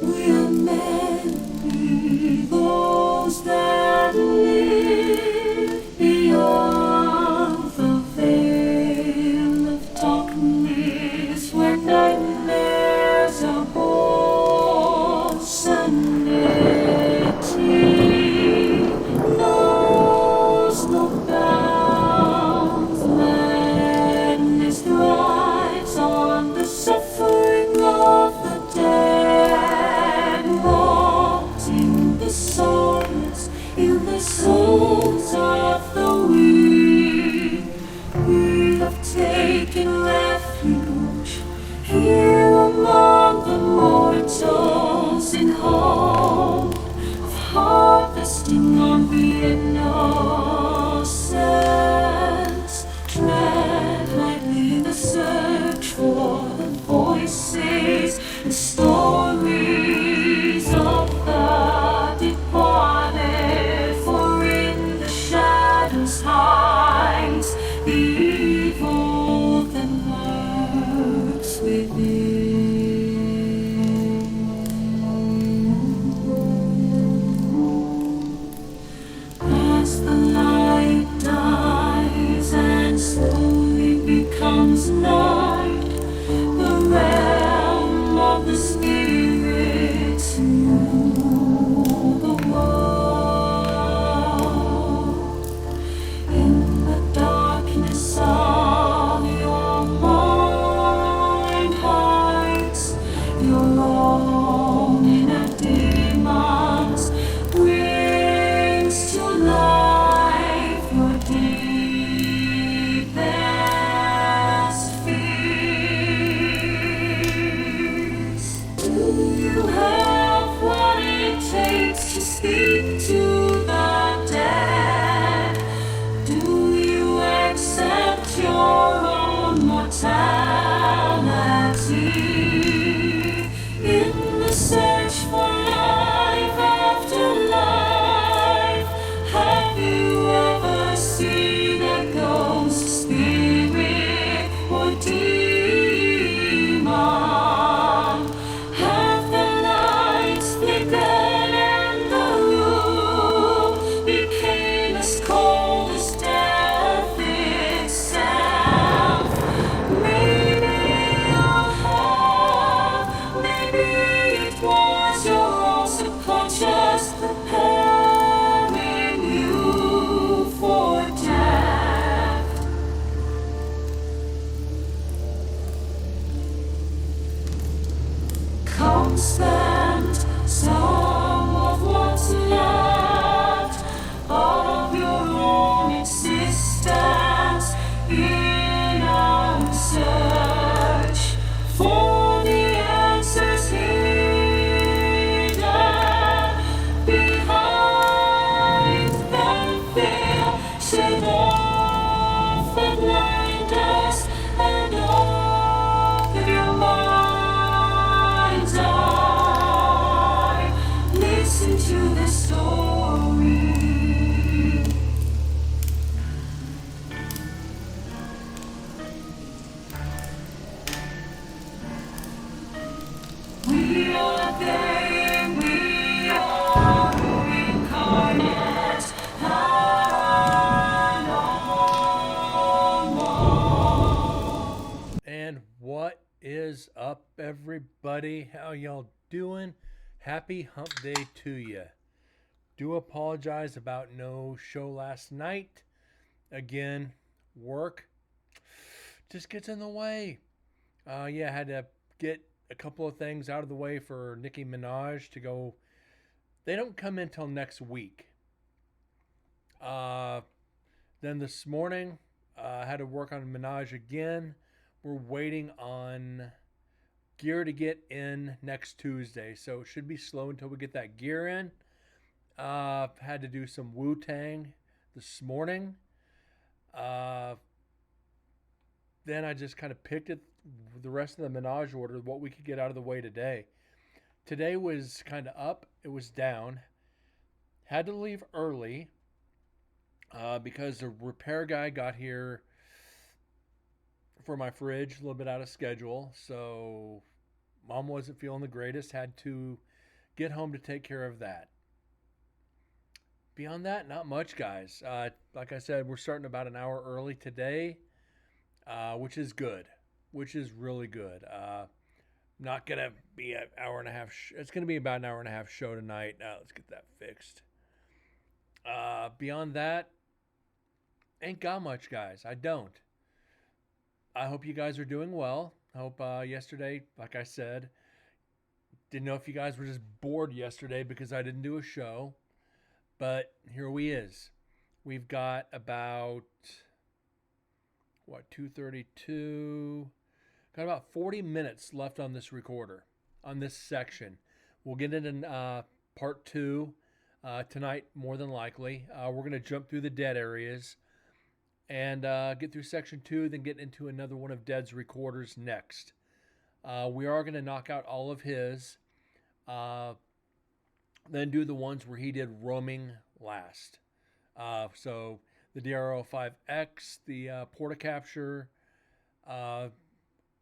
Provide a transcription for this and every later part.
We're many those that live beyond the veil of darkness, where nightmares are born. Sanity knows no bounds. Madness thrives on the suffering of the dead, rotting the souls in the souls of the weak. We have taken refuge here among the mortals, in hope of harvesting on the innocent. Tread lightly the search for the voices and stories of the departed, for in the shadows hides the evil that lurks within. As the light dies and slowly becomes night, the realm of the spirits rule the world. In the darkness of your mind hides your own inner demons, brings to life your deepest fears. Do you have what it takes to speak to the dead? Do you accept your own mortality? In the search for life after life, have you ever seen a ghost, spirit, or demon? Have the lights flickered and the room became as cold as death itself? Maybe you have, maybe it was your own subconscious preparing you for death. Come spend some of what's left of your own existence in our search for the answers hidden behind the veil. Shake off the blinders and open your mind's eye. Listen to the story. We are they, we are incarnate and unknown. And what is up, everybody? How y'all doing? Happy hump day to you. Do apologize about no show last night. Again, work just gets in the way. Yeah, I had to get a couple of things out of the way for Nicki Minaj to go. They don't come in till next week. Uh, then this morning, I had to work on Minaj again. We're waiting on gear to get in next Tuesday, so it should be slow until we get that gear in. Had to do some Wu Tang this morning. Uh, then I just kind of picked it, the rest of the Minaj order, what we could get out of the way today. Today was kind of up, it was down. Had to leave early because the repair guy got here for my fridge a little bit out of schedule. So Mom wasn't feeling the greatest, had to get home to take care of that. Beyond that, not much, guys. Like I said, we're starting about an hour early today, which is good, which is really good. Not gonna be an hour and a half. It's gonna be about an hour and a half show tonight. Let's get that fixed. Beyond that, ain't got much, guys. I don't. I hope you guys are doing well. I hope yesterday, like I said, didn't know if you guys were just bored yesterday because I didn't do a show. But here we is. We've got about what 2:32. Got about 40 minutes left on this recorder, on this section. We'll get into part two tonight, more than likely. We're going to jump through the dead areas and get through section two, then get into another one of Dead's recorders next. We are going to knock out all of his, then do the ones where he did roaming last. So the DRL5X, the Portacapture,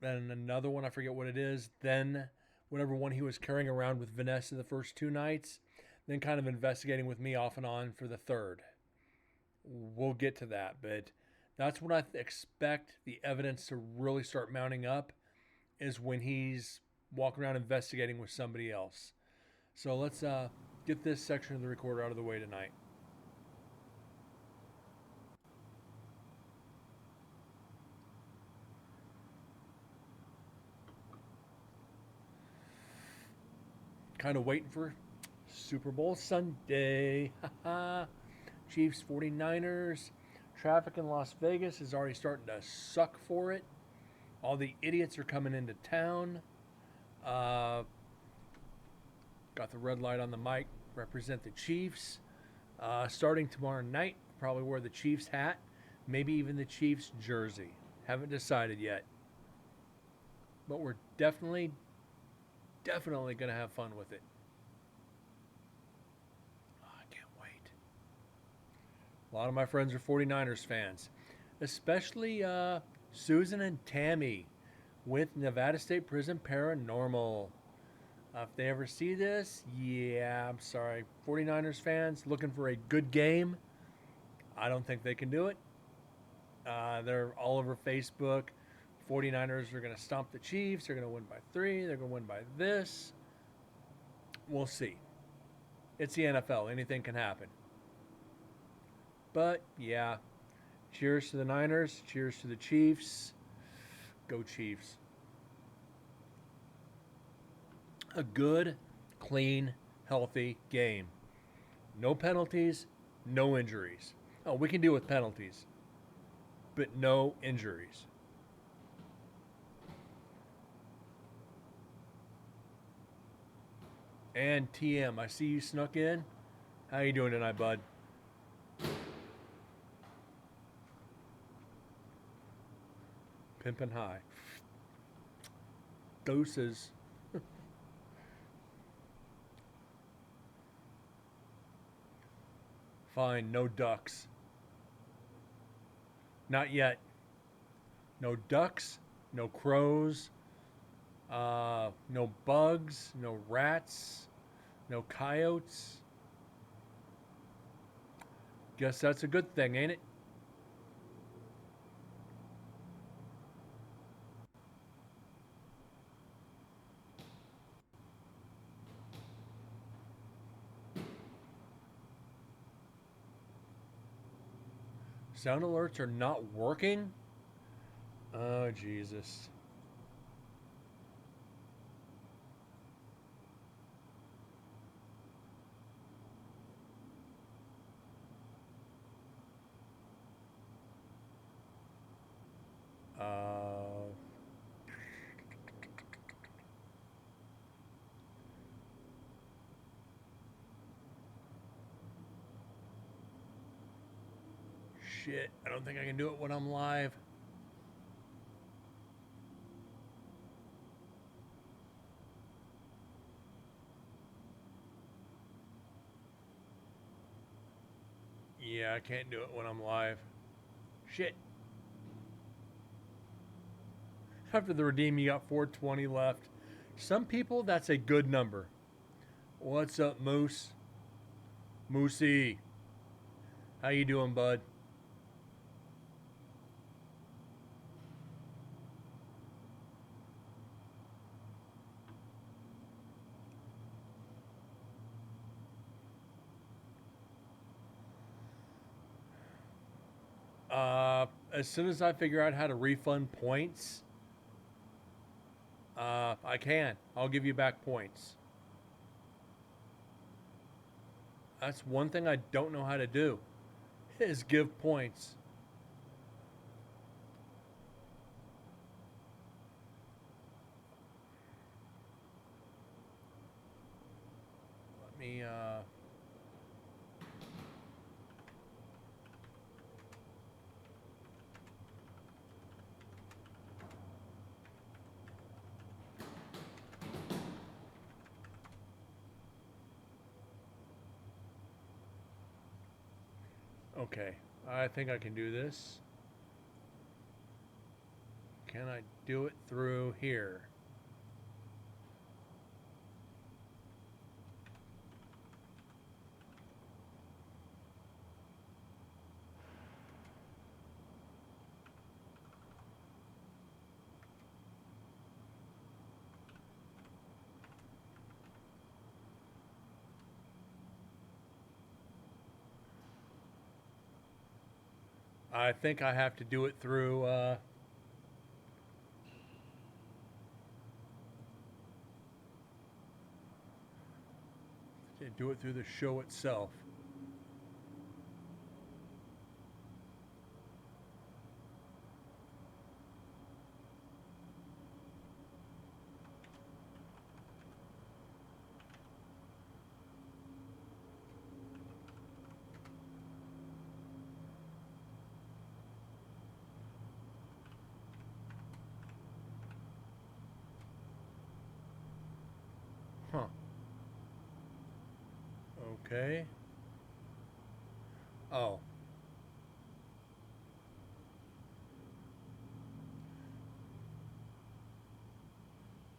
then another one, I forget what it is, then whatever one he was carrying around with Vanessa the first two nights, then kind of investigating with me off and on for the third. We'll get to that, but that's when I expect the evidence to really start mounting up, is when he's walking around investigating with somebody else. So let's get this section of the recorder out of the way tonight. Kind of waiting for Super Bowl Sunday. Chiefs 49ers. Traffic in Las Vegas is already starting to suck for it. All the idiots are coming into town. Got the red light on the mic. Represent the Chiefs. Starting tomorrow night, probably wear the Chiefs hat. Maybe even the Chiefs jersey. Haven't decided yet. But we're definitely going to have fun with it. Oh, I can't wait. A lot of my friends are 49ers fans, especially Susan and Tammy with Nevada State Prison Paranormal. If they ever see this, yeah, I'm sorry. 49ers fans looking for a good game. I don't think they can do it. They're all over Facebook. 49ers are going to stomp the Chiefs. They're going to win by 3. They're going to win by this. We'll see. It's the NFL. Anything can happen. But, yeah. Cheers to the Niners. Cheers to the Chiefs. Go Chiefs. A good, clean, healthy game. No penalties, no injuries. Oh, we can deal with penalties, but no injuries. And TM, I see you snuck in. How you doing tonight, bud? Pimpin' high. Doses. Fine, no ducks. Not yet. No ducks, no crows, no bugs, no rats, no coyotes. Guess that's a good thing, ain't it? Sound alerts are not working? Oh, Jesus. Shit, I don't think I can do it when I'm live. Yeah, I can't do it when I'm live. Shit. After the redeem, you got 420 left. Some people, that's a good number. What's up, Moose? Moosey, how you doing, bud? As soon as I figure out how to refund points, I can. I'll give you back points. That's one thing I don't know how to do, is give points. Let me, okay. I think I can do this. Can I do it through here? I think I have to do it through, do it through the show itself. Huh. Okay. Oh.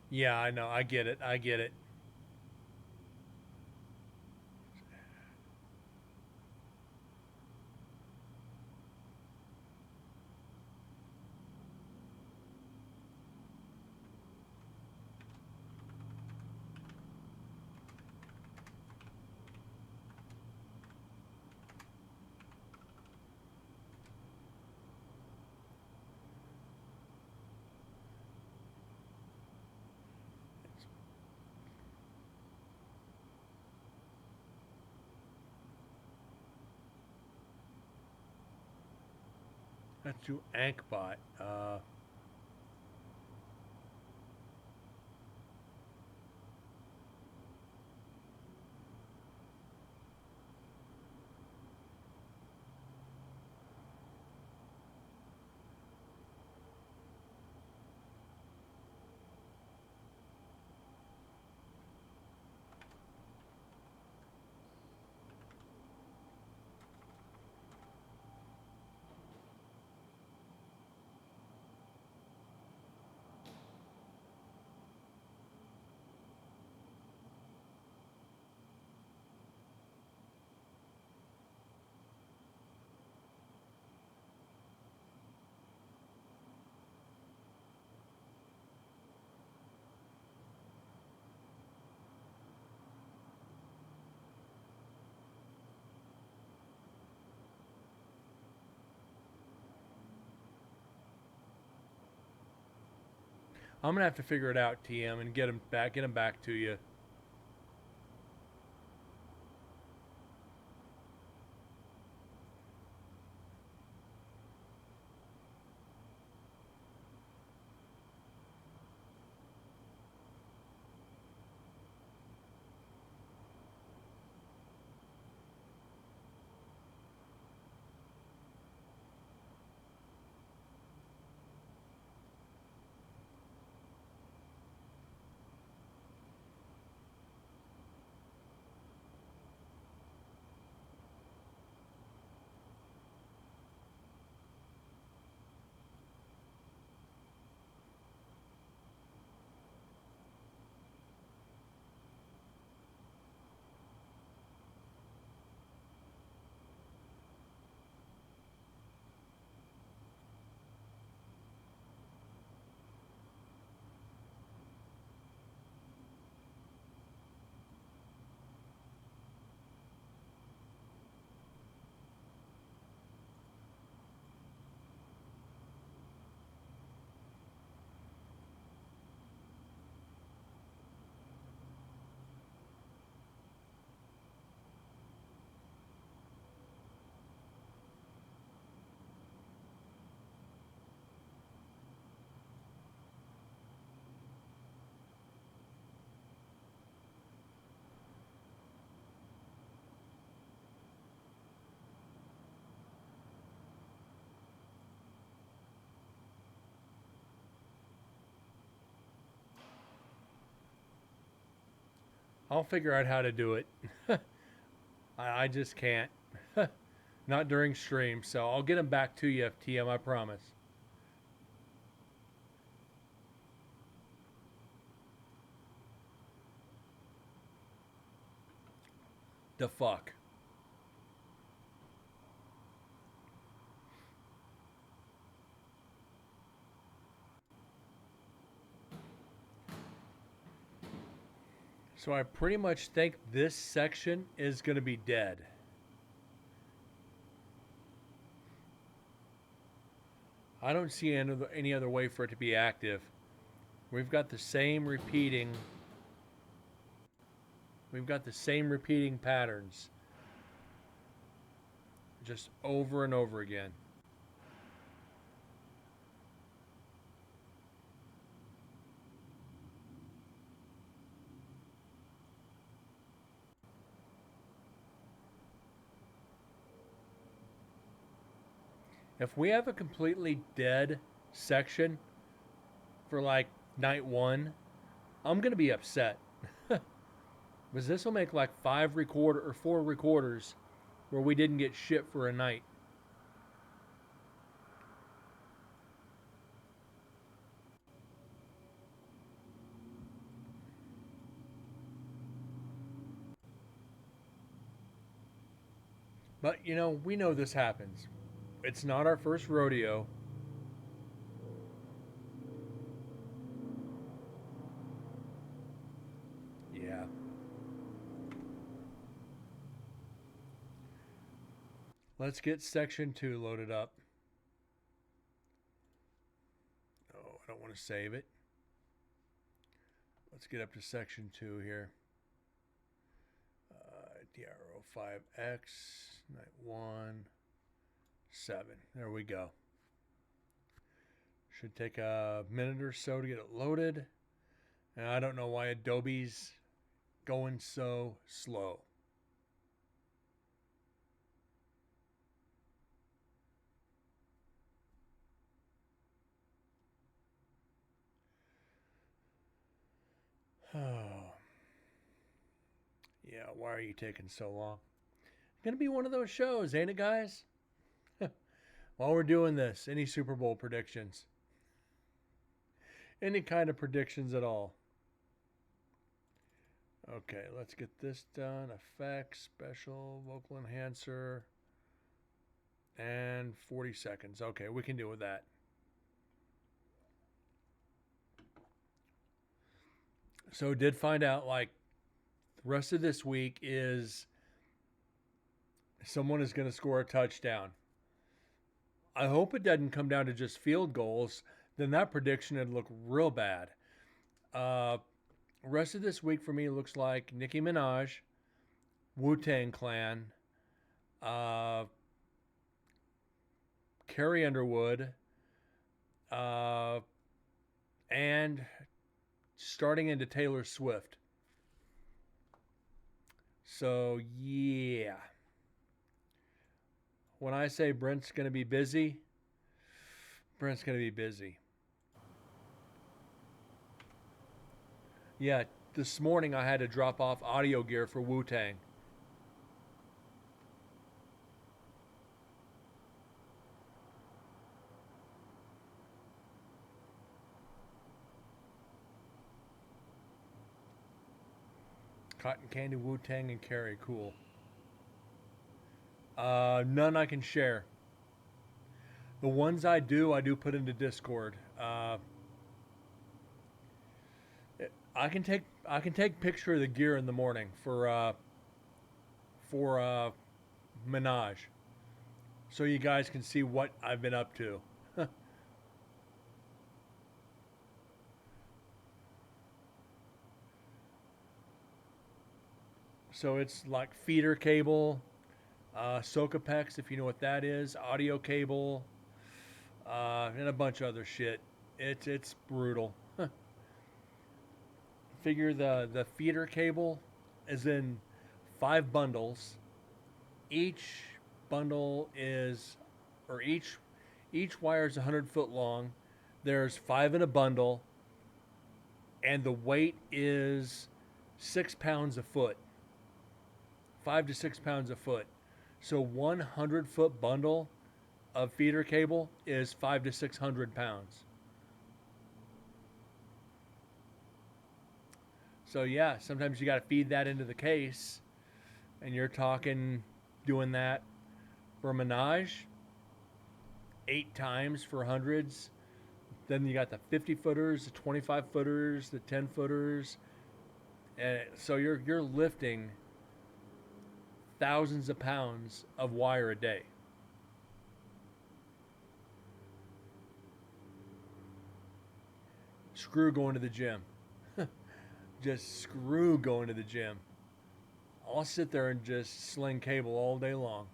Yeah, I know. I get it. I get it. Let's do Ankbot. I'm gonna have to figure it out, TM, and get him back to you. I'll figure out how to do it. I just can't. Not during stream, so I'll get them back to you, FTM, I promise. The fuck? So I pretty much think this section is going to be dead. I don't see any other way for it to be active. We've got the same repeating. We've got the same repeating patterns. Just over and over again. If we have a completely dead section for like night one, I'm gonna be upset. Because this will make like 4 recorders where we didn't get shit for a night. But you know, we know this happens. It's not our first rodeo. Yeah. Let's get section 2 loaded up. Oh, I don't want to save it. Let's get up to section 2 here. DRO5X, night 1, 7. There we go. Should take a minute or so to get it loaded. And I don't know why Adobe's going so slow. Oh. Yeah, why are you taking so long? It's going to be one of those shows, ain't it, guys? While we're doing this, any Super Bowl predictions? Any kind of predictions at all? Okay, let's get this done. Effects, special, vocal enhancer, and 40 seconds. Okay, we can deal with that. So did find out like the rest of this week is someone is going to score a touchdown. I hope it doesn't come down to just field goals. Then that prediction would look real bad. Rest of this week for me looks like Nicki Minaj, Wu-Tang Clan, Carrie Underwood, and starting into Taylor Swift. So, yeah. When I say Brent's going to be busy, Brent's going to be busy. Yeah, this morning I had to drop off audio gear for Wu-Tang. Cotton Candy, Wu-Tang, and Carrie. Cool. None I can share. The ones I do put into Discord. I can take picture of the gear in the morning for Minaj, so you guys can see what I've been up to. So it's like feeder cable, Socapex, if you know what that is, audio cable, and a bunch of other shit. It's brutal. Figure the feeder cable is in 5 bundles. Each bundle is, or each wire is 100 foot long. There's 5 in a bundle, and the weight is 6 pounds a foot, 5 to 6 pounds a foot. So 100-foot bundle of feeder cable is 5 to 600 pounds. So yeah, sometimes you got to feed that into the case, and you're talking doing that for a Menage 8 times for hundreds. Then you got the 50 footers, the 25 footers, the 10 footers, and so you're lifting thousands of pounds of wire a day. Screw going to the gym. Just screw going to the gym. I'll sit there and just sling cable all day long.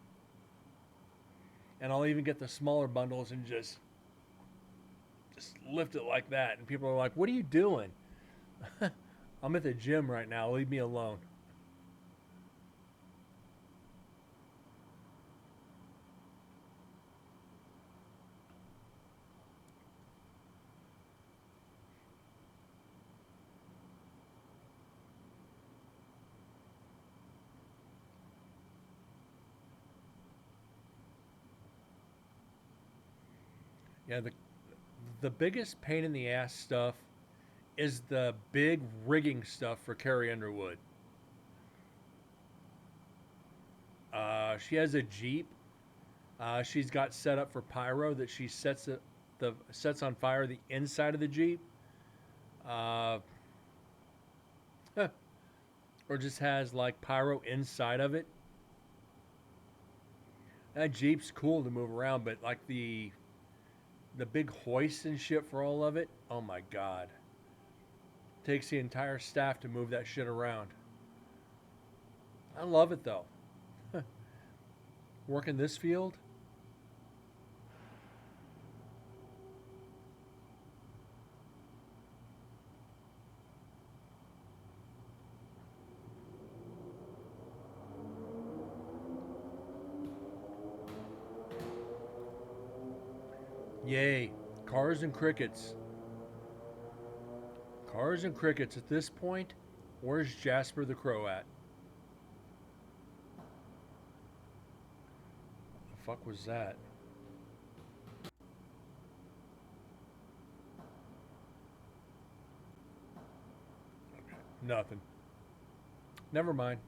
And I'll even get the smaller bundles and just lift it like that. And people are like, "What are you doing?" I'm at the gym right now. Leave me alone. Yeah, the biggest pain in the ass stuff is the big rigging stuff for Carrie Underwood. She has a Jeep. She's got set up for pyro that she sets on fire the inside of the Jeep, uh, or just has like pyro inside of it. That Jeep's cool to move around, but like the big hoist and shit for all of it. Oh my god, takes the entire staff to move that shit around. I love it though. Working this field, yay, cars and crickets. Cars and crickets at this point. Where's Jasper the Crow at? The fuck was that? Nothing. Never mind.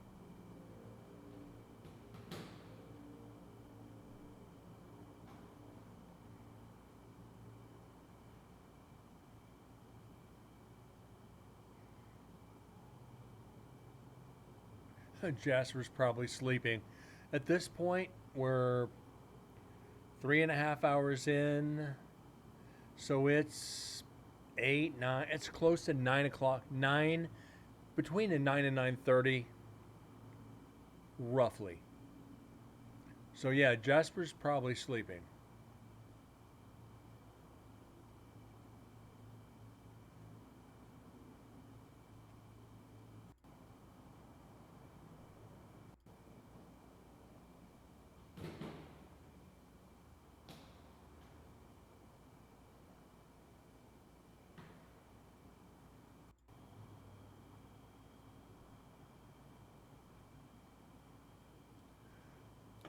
Jasper's probably sleeping. At this point, we're 3.5 hours in, so it's 8, 9. It's close to 9 o'clock. Between the 9 and 9:30, roughly. So yeah, Jasper's probably sleeping.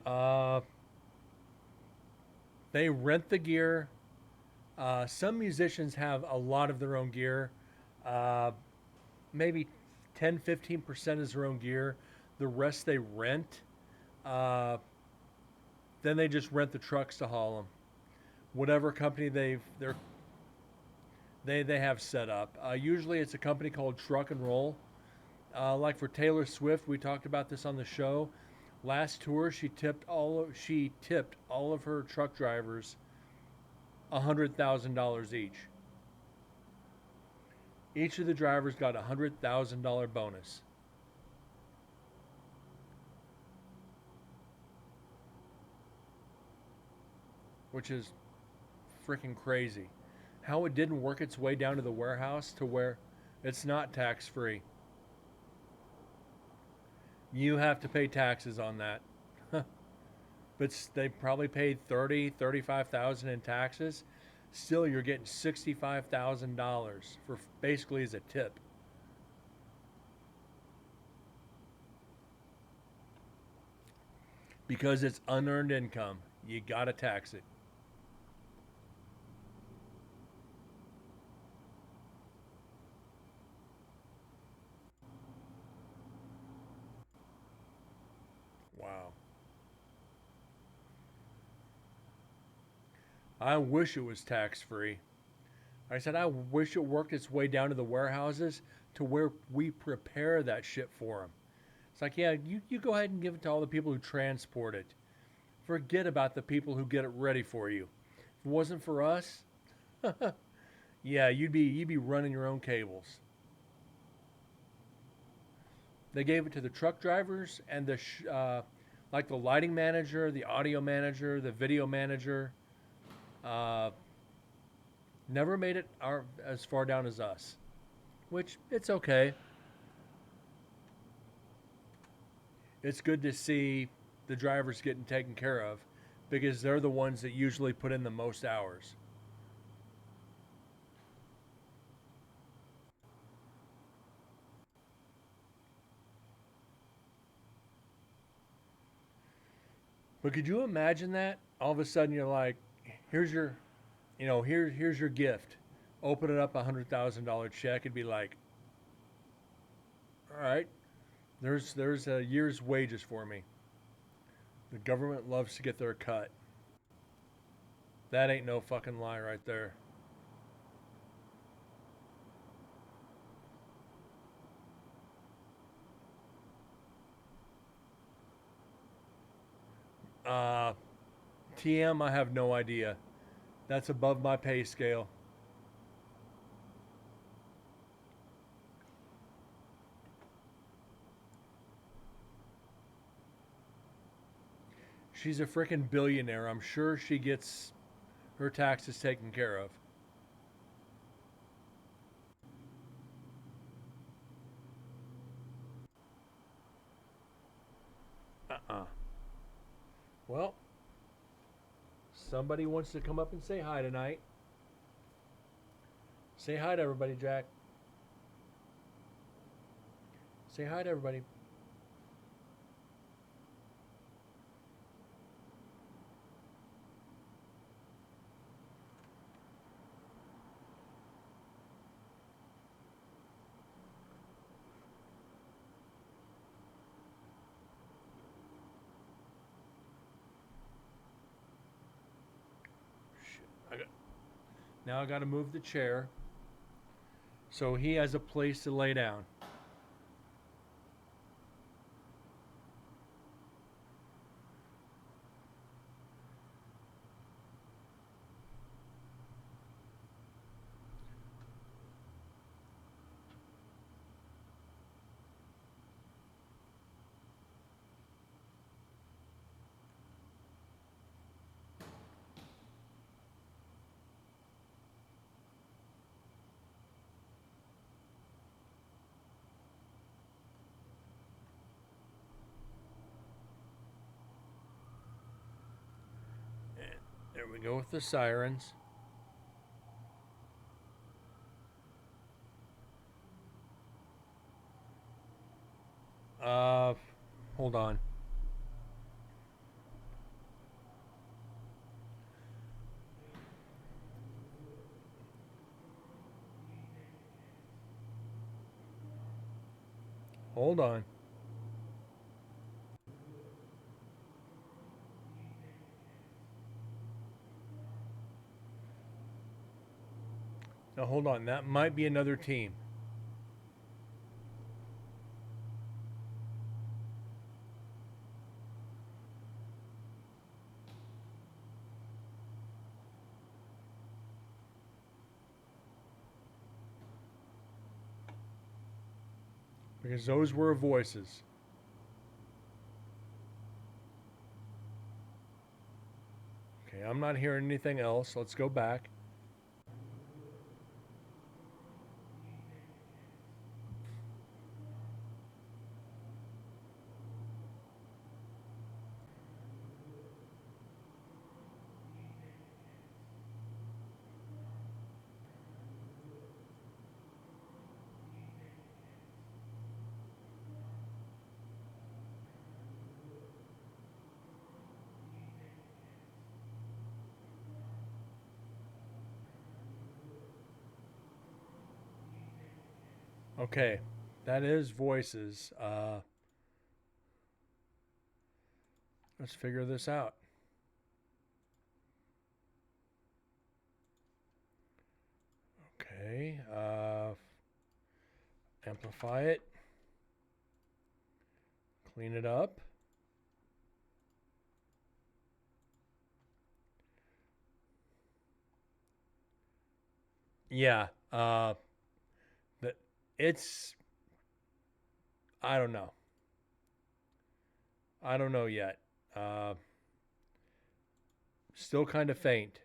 Uh, they rent the gear. Some musicians have a lot of their own gear. Uh, Maybe 10-15% is their own gear. The rest they rent. Uh, then they just rent the trucks to haul them. Whatever company they have set up. Usually it's a company called Truck and Roll. Like for Taylor Swift, we talked about this on the show. Last tour, she tipped all of her truck drivers $100,000 each. Each of the drivers got a $100,000 bonus, which is freaking crazy. How it didn't work its way down to the warehouse to where it's not tax free. You have to pay taxes on that. But they probably paid 35,000 in taxes. Still, you're getting $65,000 for basically as a tip. Because it's unearned income. You gotta tax it. Wow. I wish it was tax free. I said I wish it worked its way down to the warehouses to where we prepare that shit for them. It's like, yeah, you go ahead and give it to all the people who transport it. Forget about the people who get it ready for you. If it wasn't for us, yeah, you'd be running your own cables. They gave it to the truck drivers and like the lighting manager, the audio manager, the video manager. Uh, Never made it as far down as us, which it's okay. It's good to see the drivers getting taken care of because they're the ones that usually put in the most hours. But could you imagine that? All of a sudden you're like, here's your, here's your gift. Open it up, $100,000 check. It'd be like, all right, there's a year's wages for me. The government loves to get their cut. That ain't no fucking lie right there. Uh, TM, I have no idea. That's above my pay scale. She's a freaking billionaire. I'm sure she gets her taxes taken care of. Uh-uh. Well, somebody wants to come up and say hi tonight. Say hi to everybody, Jack. Say hi to everybody. Shit. Now I got to move the chair so he has a place to lay down. And there we go with the sirens. Uh, Hold on. Hold on. Now hold on. That might be another team. Because those were voices. Okay, I'm not hearing anything else. Let's go back. Okay, that is voices. Let's figure this out. Okay, amplify it, clean it up. Yeah, that it's. I don't know. I don't know yet. Uh, Still kind of faint.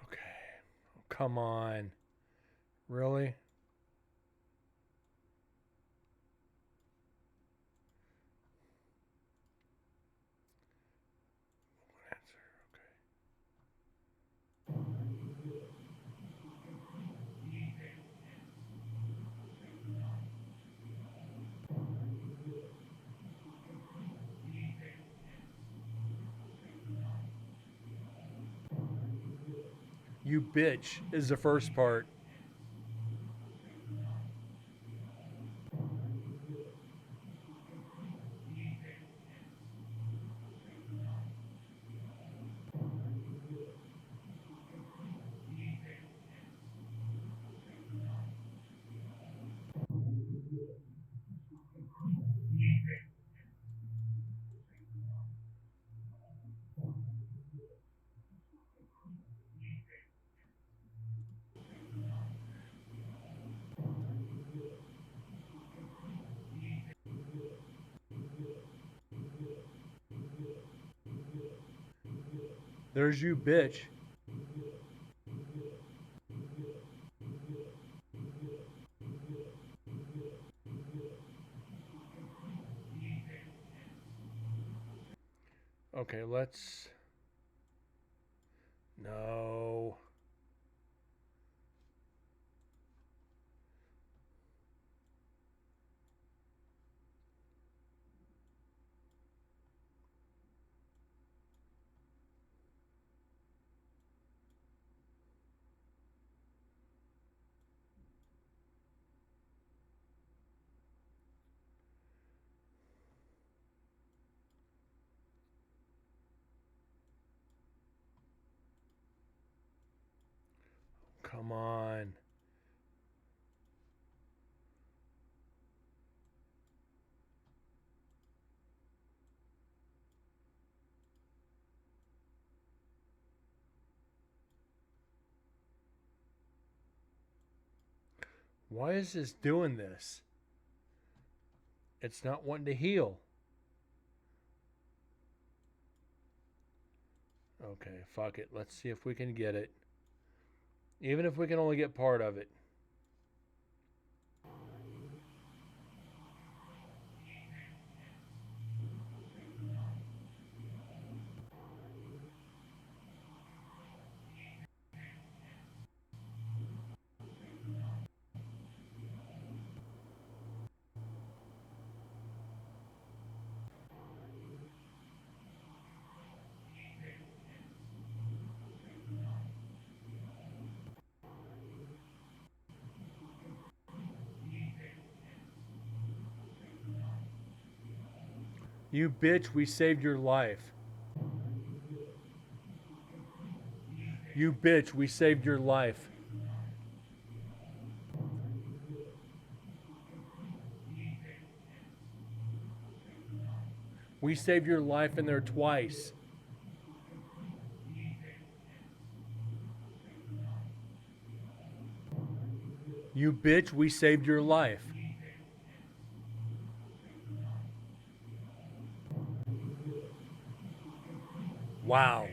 Okay, oh, come on, really? You bitch is the first part. There's you bitch. Okay, let's. No. Come on. Why is this doing this? It's not wanting to heal. Okay, fuck it. Let's see if we can get it. Even if we can only get part of it. You bitch, we saved your life. You bitch, we saved your life. We saved your life in there twice. You bitch, we saved your life. Wow.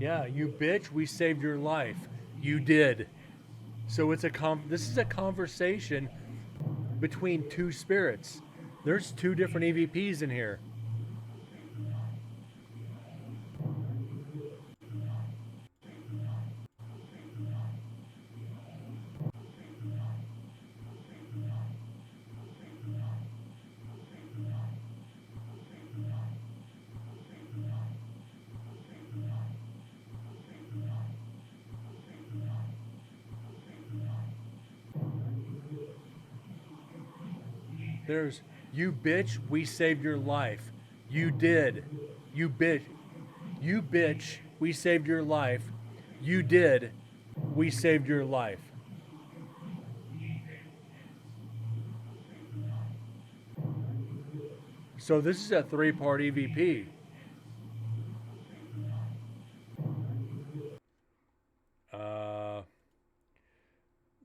Yeah, you bitch, we saved your life. You did. So it's a this is a conversation between two spirits. There's two different EVPs in here. There's you bitch, we saved your life. You did. You bitch. You bitch, we saved your life. You did. We saved your life. So this is a three-part EVP. Uh,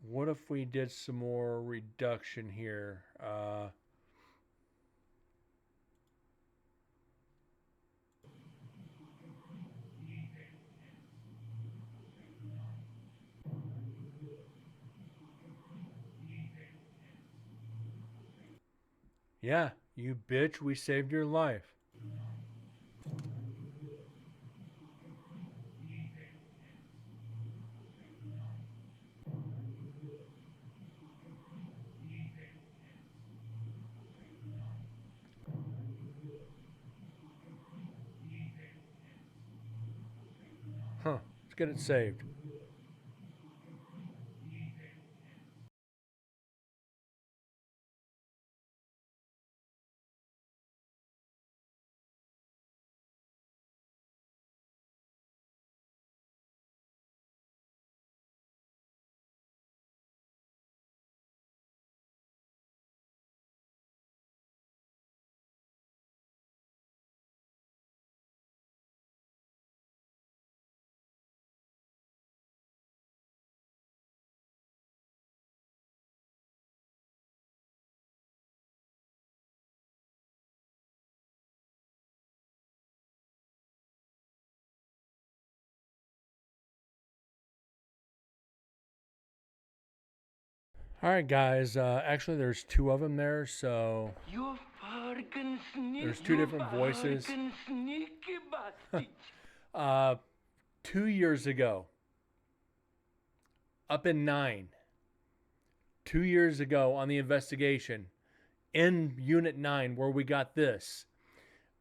what if we did some more reduction here? Yeah, you bitch, we saved your life. Huh, let's get it saved. All right, guys. Actually, there's two of them there, so there's two different voices. 2 years ago, up in 9, 2 years ago on the investigation in Unit 9 where we got this,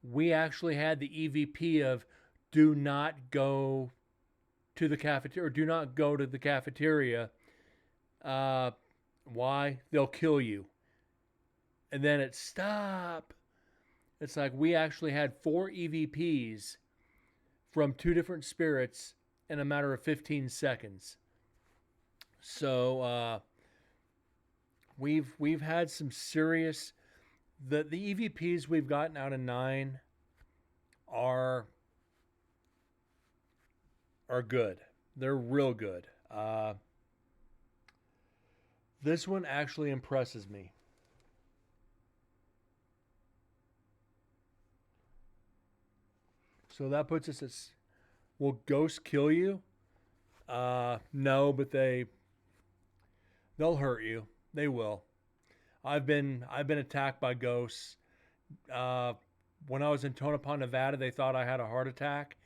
we actually had the EVP of do not go to the cafeteria or do not go to the cafeteria. Why? They'll kill you. And then it stop. It's like we actually had 4 EVPs from two different spirits in a matter of 15 seconds. So we've had some serious the EVPs we've gotten out of 9 are good. They're real good. This one actually impresses me. So that puts us at, will ghosts kill you? No, but they'll hurt you. They will. I've been attacked by ghosts. When I was in Tonopah, Nevada, they thought I had a heart attack,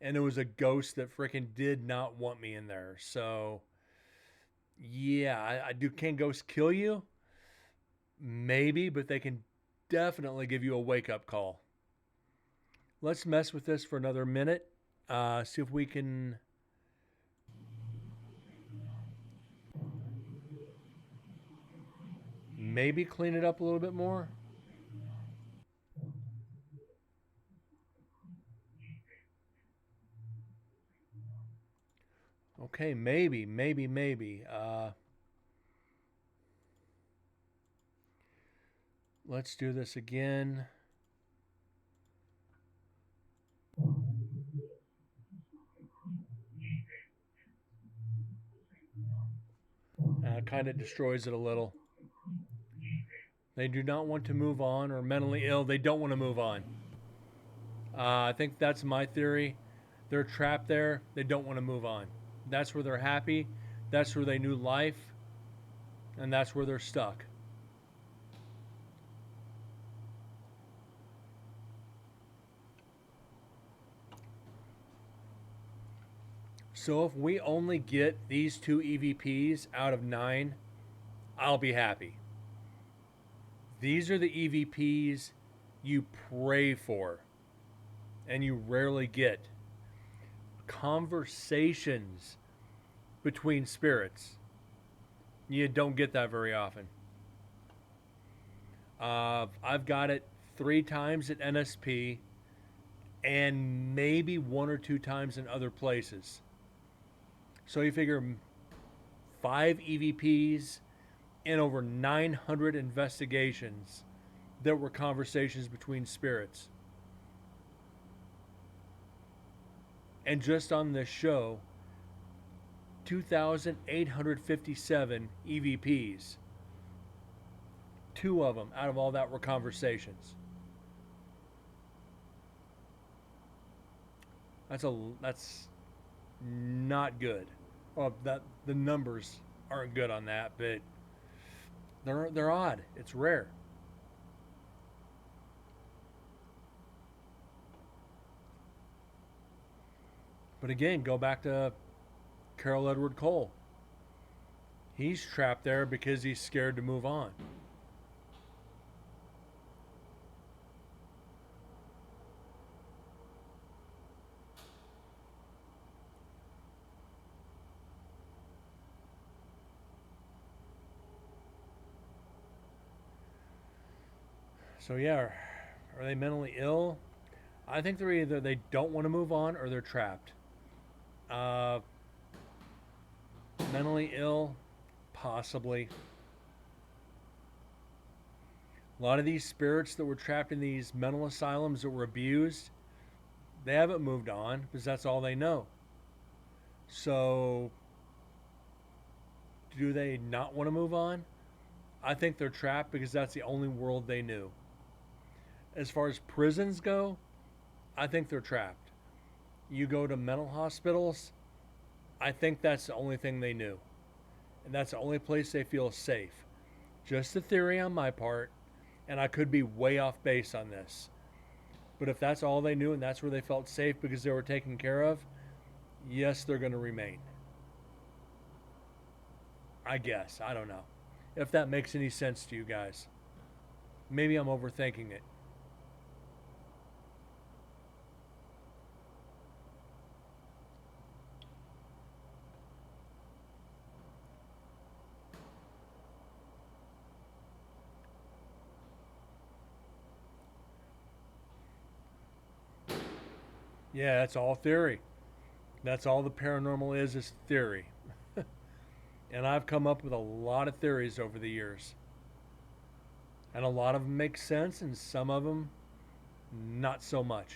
and it was a ghost that freaking did not want me in there. So, yeah, I do. Can ghosts kill you? Maybe, but they can definitely give you a wake up call. Let's mess with this for another minute. See if we can. Maybe clean it up a little bit more. Okay, maybe. Let's do this again. Kind of destroys it a little. They do not want to move on, or mentally ill. They don't want to move on. I think that's my theory. They're trapped there. They don't want to move on. That's where they're happy. That's where they knew life. And that's where they're stuck. So if we only get these 2 EVPs out of 9, I'll be happy. These are the EVPs you pray for and you rarely get. Conversations between spirits. You don't get that very often. I've got it 3 times at NSP and maybe 1 or 2 times in other places. So you figure 5 EVPs and over 900 investigations that were conversations between spirits. And just on this show, 2,857 EVPs. 2 of them out of all that were conversations. That's not good. Well, the numbers aren't good on that, but they're odd. It's rare. But again, go back to Carol Edward Cole. He's trapped there because he's scared to move on. So yeah, are they mentally ill? I think they're either they don't want to move on or they're trapped. Mentally ill, possibly. A lot of these spirits that were trapped in these mental asylums that were abused, they haven't moved on because that's all they know. So, do they not want to move on? I think they're trapped because that's the only world they knew. As far as prisons go, I think they're trapped. You go to mental hospitals, I think that's the only thing they knew. And that's the only place they feel safe. Just a theory on my part, and I could be way off base on this. But if that's all they knew and that's where they felt safe because they were taken care of, yes, they're going to remain. I guess. I don't know. If that makes any sense to you guys. Maybe I'm overthinking it. Yeah, that's all theory. That's all the paranormal is theory. And I've come up with a lot of theories over the years. And a lot of them make sense, and some of them not so much.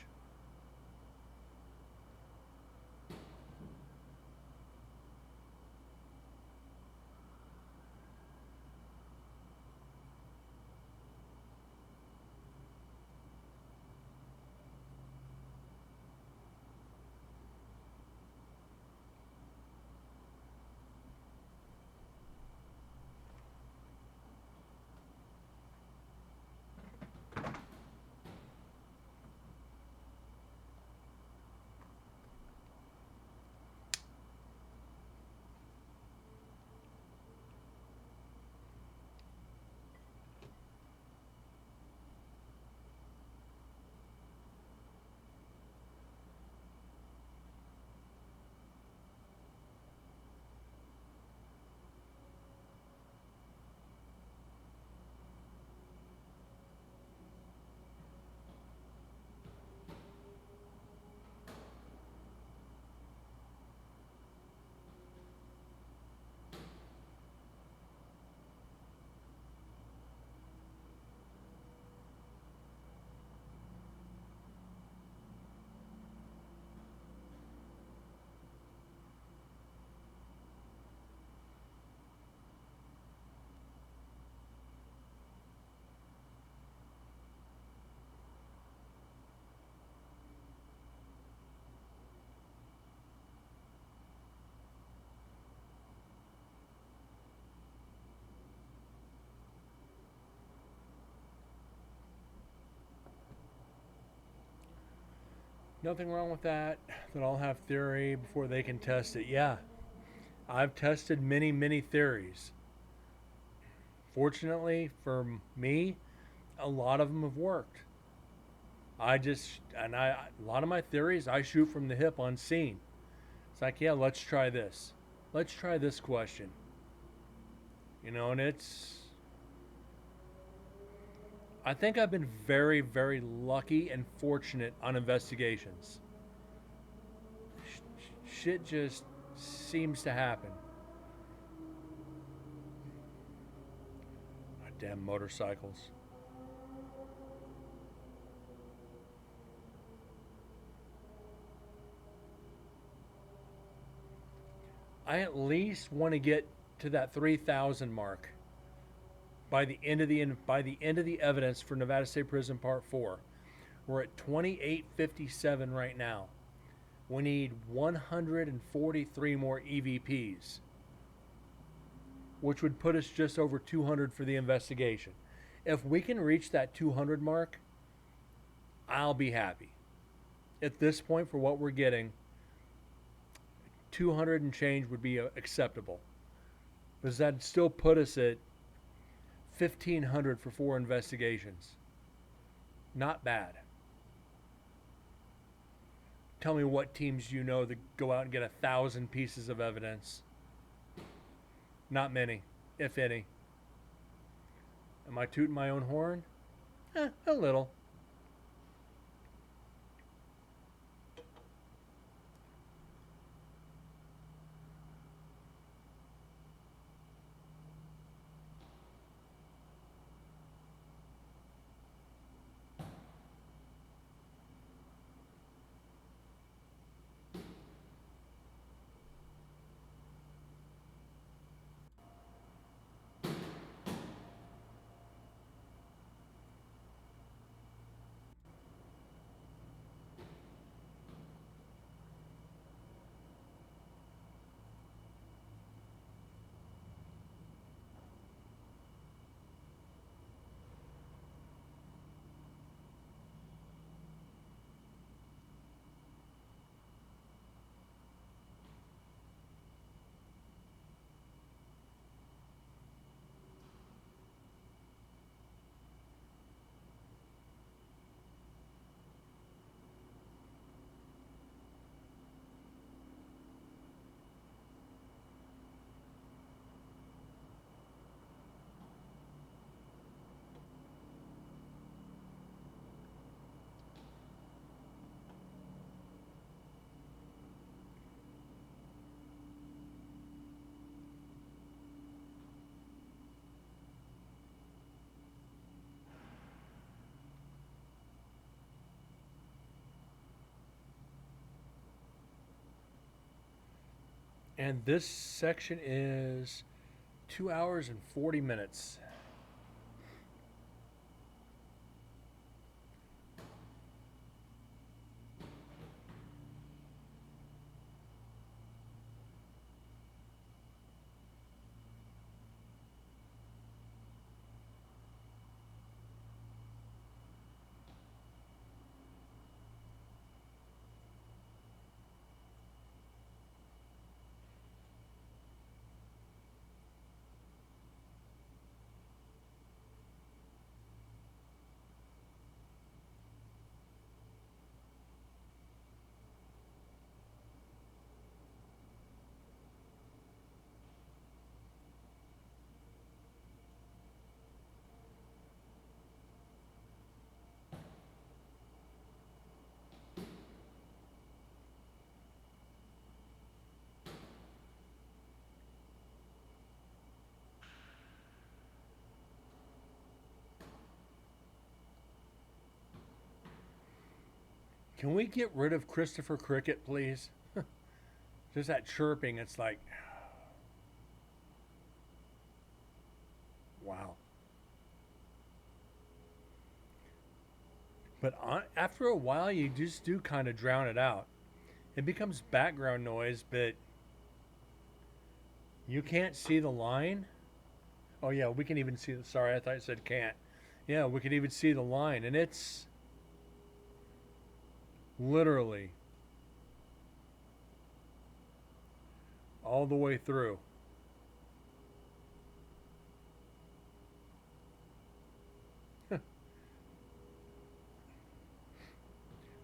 Nothing wrong with that. That I'll have theory before they can test it. Yeah, I've tested many, many theories. Fortunately for me, a lot of them have worked. A lot of my theories, I shoot from the hip on scene. It's like, yeah, let's try this. Let's try this question. And I think I've been very, very lucky and fortunate on investigations. Shit just seems to happen. Damn motorcycles. I at least want to get to that 3,000 mark by the end of the evidence for Nevada State Prison Part 4. We're at 2857 right now. We need 143 more EVPs, which would put us just over 200 for the investigation. If we can reach that 200 mark, I'll be happy. At this point, for what we're getting, 200 and change would be acceptable. Because that'd still put us at 1,500 for 4 investigations. Not bad. Tell me what teams you know that go out and get 1,000 pieces of evidence. Not many, if any. Am I tooting my own horn? A little. And this section is 2 hours and 40 minutes. Can we get rid of Christopher Cricket, please? Just that chirping, it's like, wow. But after a while, you just do kind of drown it out. It becomes background noise, but you can't see the line. Oh, yeah, we can even see the. Sorry, I thought it said can't. Yeah, we can even see the line, and it's Literally. All the way through.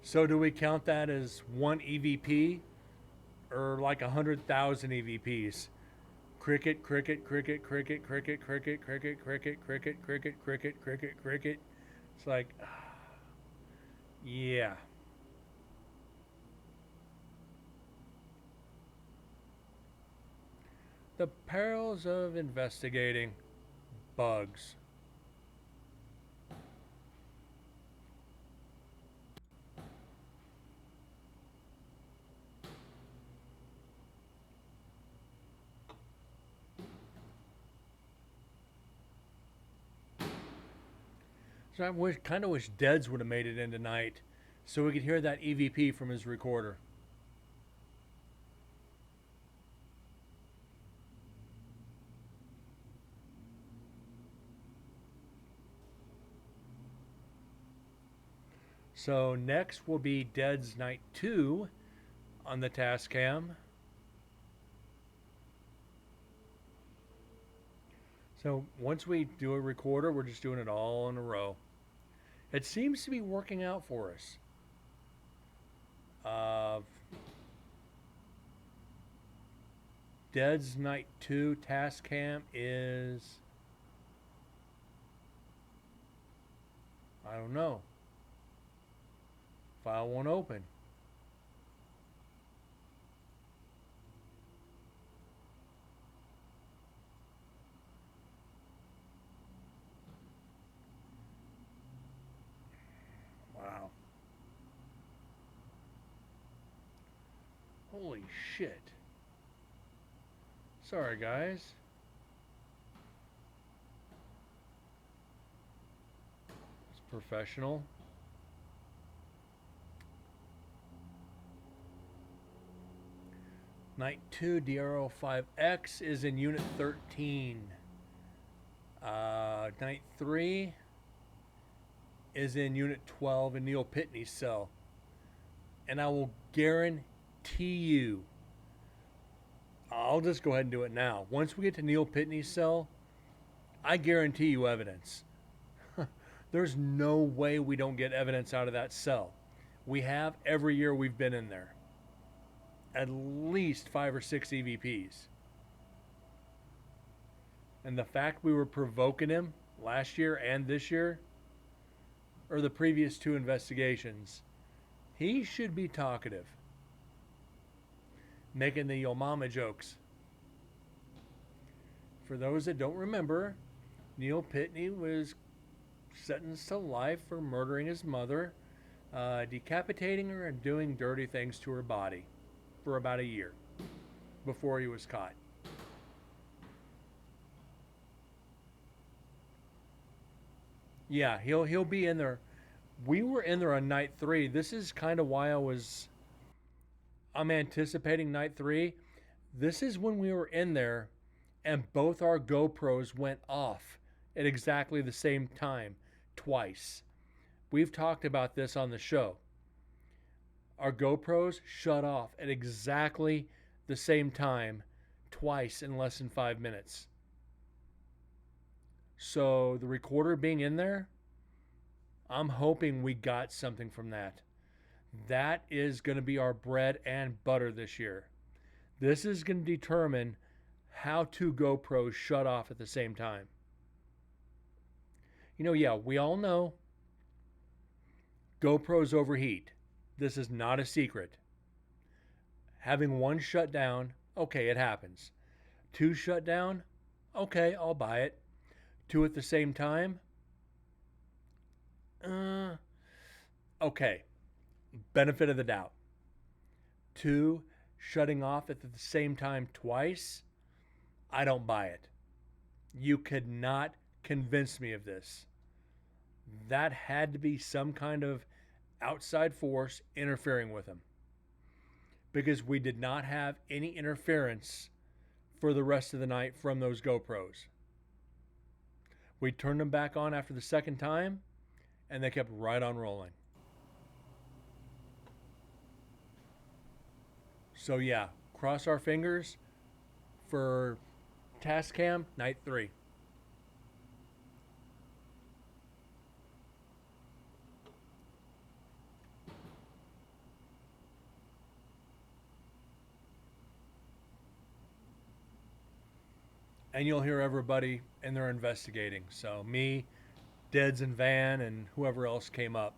So do we count that as one EVP or like 100,000 EVPs? Cricket, cricket, cricket, cricket, cricket, cricket, cricket, cricket, cricket, cricket, cricket, cricket, cricket. It's like, yeah. The perils of investigating bugs. So I kind of wish Deads would have made it in tonight so we could hear that EVP from his recorder. So next will be Dead's Night 2 on the Tascam. So once we do a recorder, we're just doing it all in a row. It seems to be working out for us. Dead's Night 2 Tascam is, I don't know. File won't open. Wow. Holy shit. Sorry, guys. It's professional. Night 2 DRO5X is in Unit 13. Night 3 is in Unit 12 in Neil Pitney's cell. And I will guarantee you, I'll just go ahead and do it now. Once we get to Neil Pitney's cell, I guarantee you evidence. There's no way we don't get evidence out of that cell. We have every year we've been in there. At least 5 or 6 EVPs. And the fact we were provoking him last year and this year, or the previous 2 investigations, he should be talkative. Making the yo mama jokes. For those that don't remember, Neil Pitney was sentenced to life for murdering his mother, decapitating her, and doing dirty things to her body for about a year before he was caught. Yeah, he'll be in there. We were in there on night 3. This is kind of why I'm anticipating night 3. This is when we were in there and both our GoPros went off at exactly the same time twice. We've talked about this on the show. Our GoPros shut off at exactly the same time twice in less than 5 minutes. So the recorder being in there, I'm hoping we got something from that. That is going to be our bread and butter this year. This is going to determine how 2 GoPros shut off at the same time. Yeah, we all know GoPros overheat. This is not a secret. Having 1 shut down, okay, it happens. 2 shut down, okay, I'll buy it. 2 at the same time, okay, benefit of the doubt. 2 shutting off at the same time twice, I don't buy it. You could not convince me of this. That had to be some kind of outside force interfering with him, because we did not have any interference for the rest of the night from those GoPros. We turned them back on after the second time, and they kept right on rolling. So yeah, cross our fingers for Tascam Night 3. And you'll hear everybody and they're investigating. So me, Deds and Van, and whoever else came up.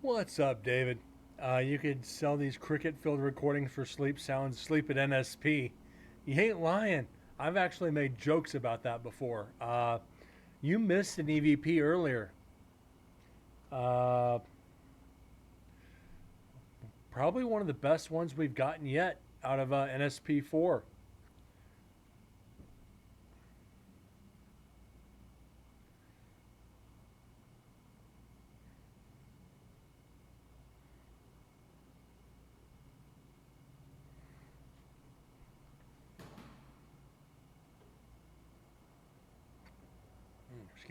What's up, David? You could sell these cricket filled recordings for sleep sounds, sleep at NSP. You ain't lying. I've actually made jokes about that before. You missed an EVP earlier. Uh, Probably one of the best ones we've gotten yet out of NSP4.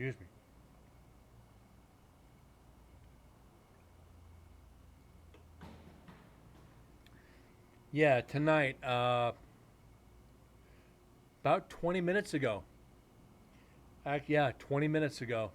Excuse me. Yeah, tonight, about 20 minutes ago. Yeah, 20 minutes ago.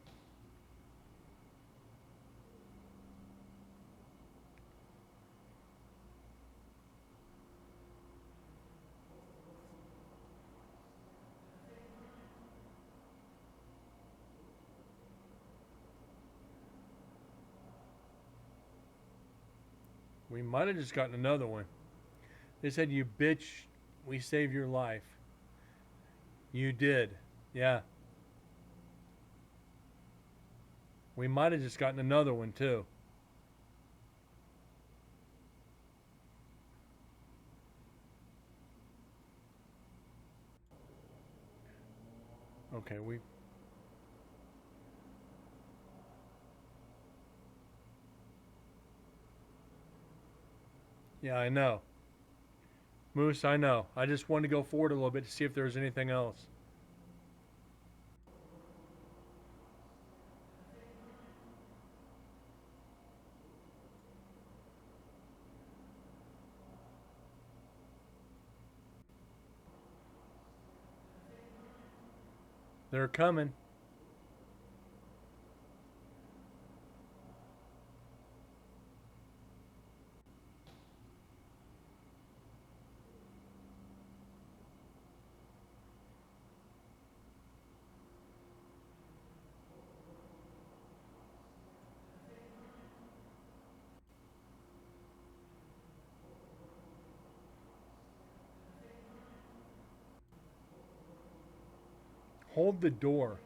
We might have just gotten another one. They said, "You bitch, we saved your life." You did. Yeah. We might have just gotten another one, too. Okay, we. Yeah, I know. Moose, I know. I just wanted to go forward a little bit to see if there was anything else. They're coming. Hold the door.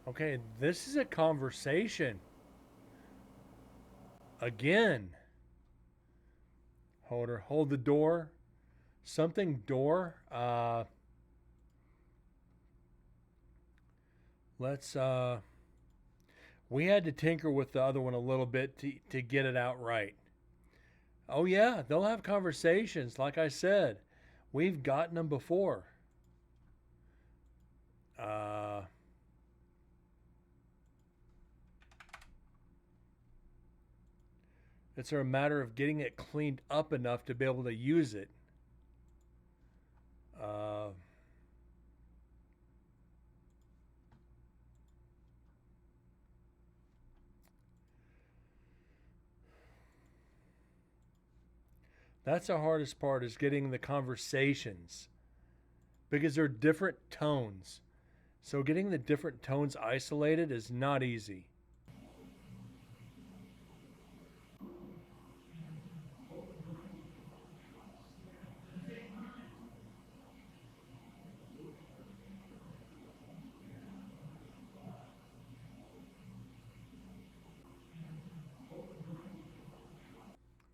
Okay, this is a conversation. Again. Hold the door. Something door. Let's we had to tinker with the other one a little bit to get it out right. Oh yeah, they'll have conversations. Like I said, we've gotten them before. Uh, it's a matter of getting it cleaned up enough to be able to use it. Uh, that's the hardest part is getting the conversations because they're different tones. So getting the different tones isolated is not easy.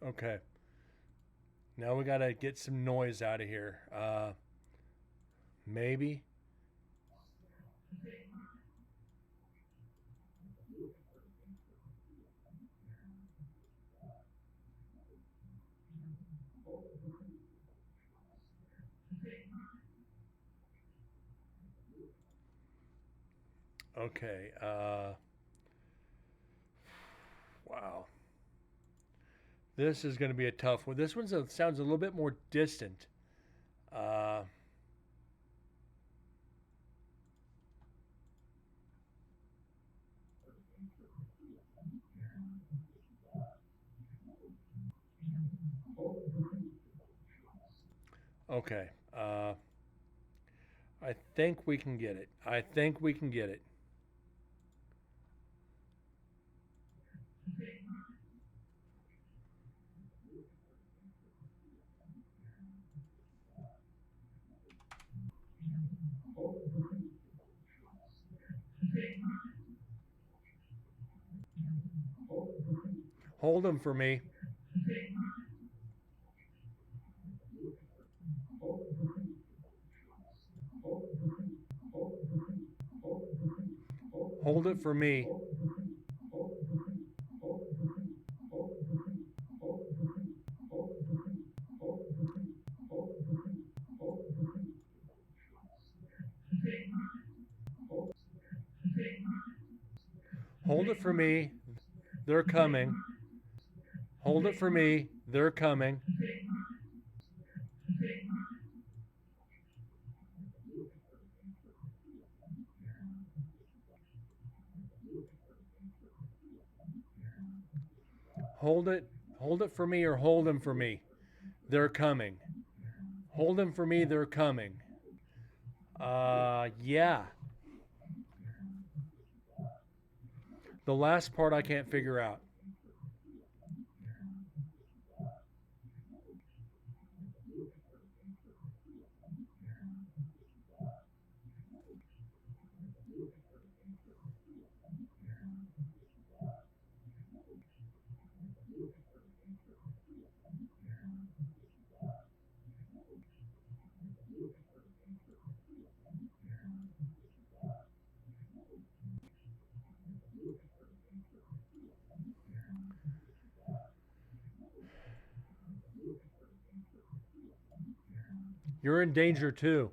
Okay. Now we gotta get some noise out of here. Maybe. Okay. Wow. This is going to be a tough one. This one sounds a little bit more distant. Uh, okay. I think we can get it. I think we can get it. Hold them for me. Hold it for me. Hold it for me. They're coming. Hold it for me. They're coming. Hold it. Hold it for me or hold them for me. They're coming. Hold them for me. They're coming. Yeah. The last part I can't figure out. You're in danger too.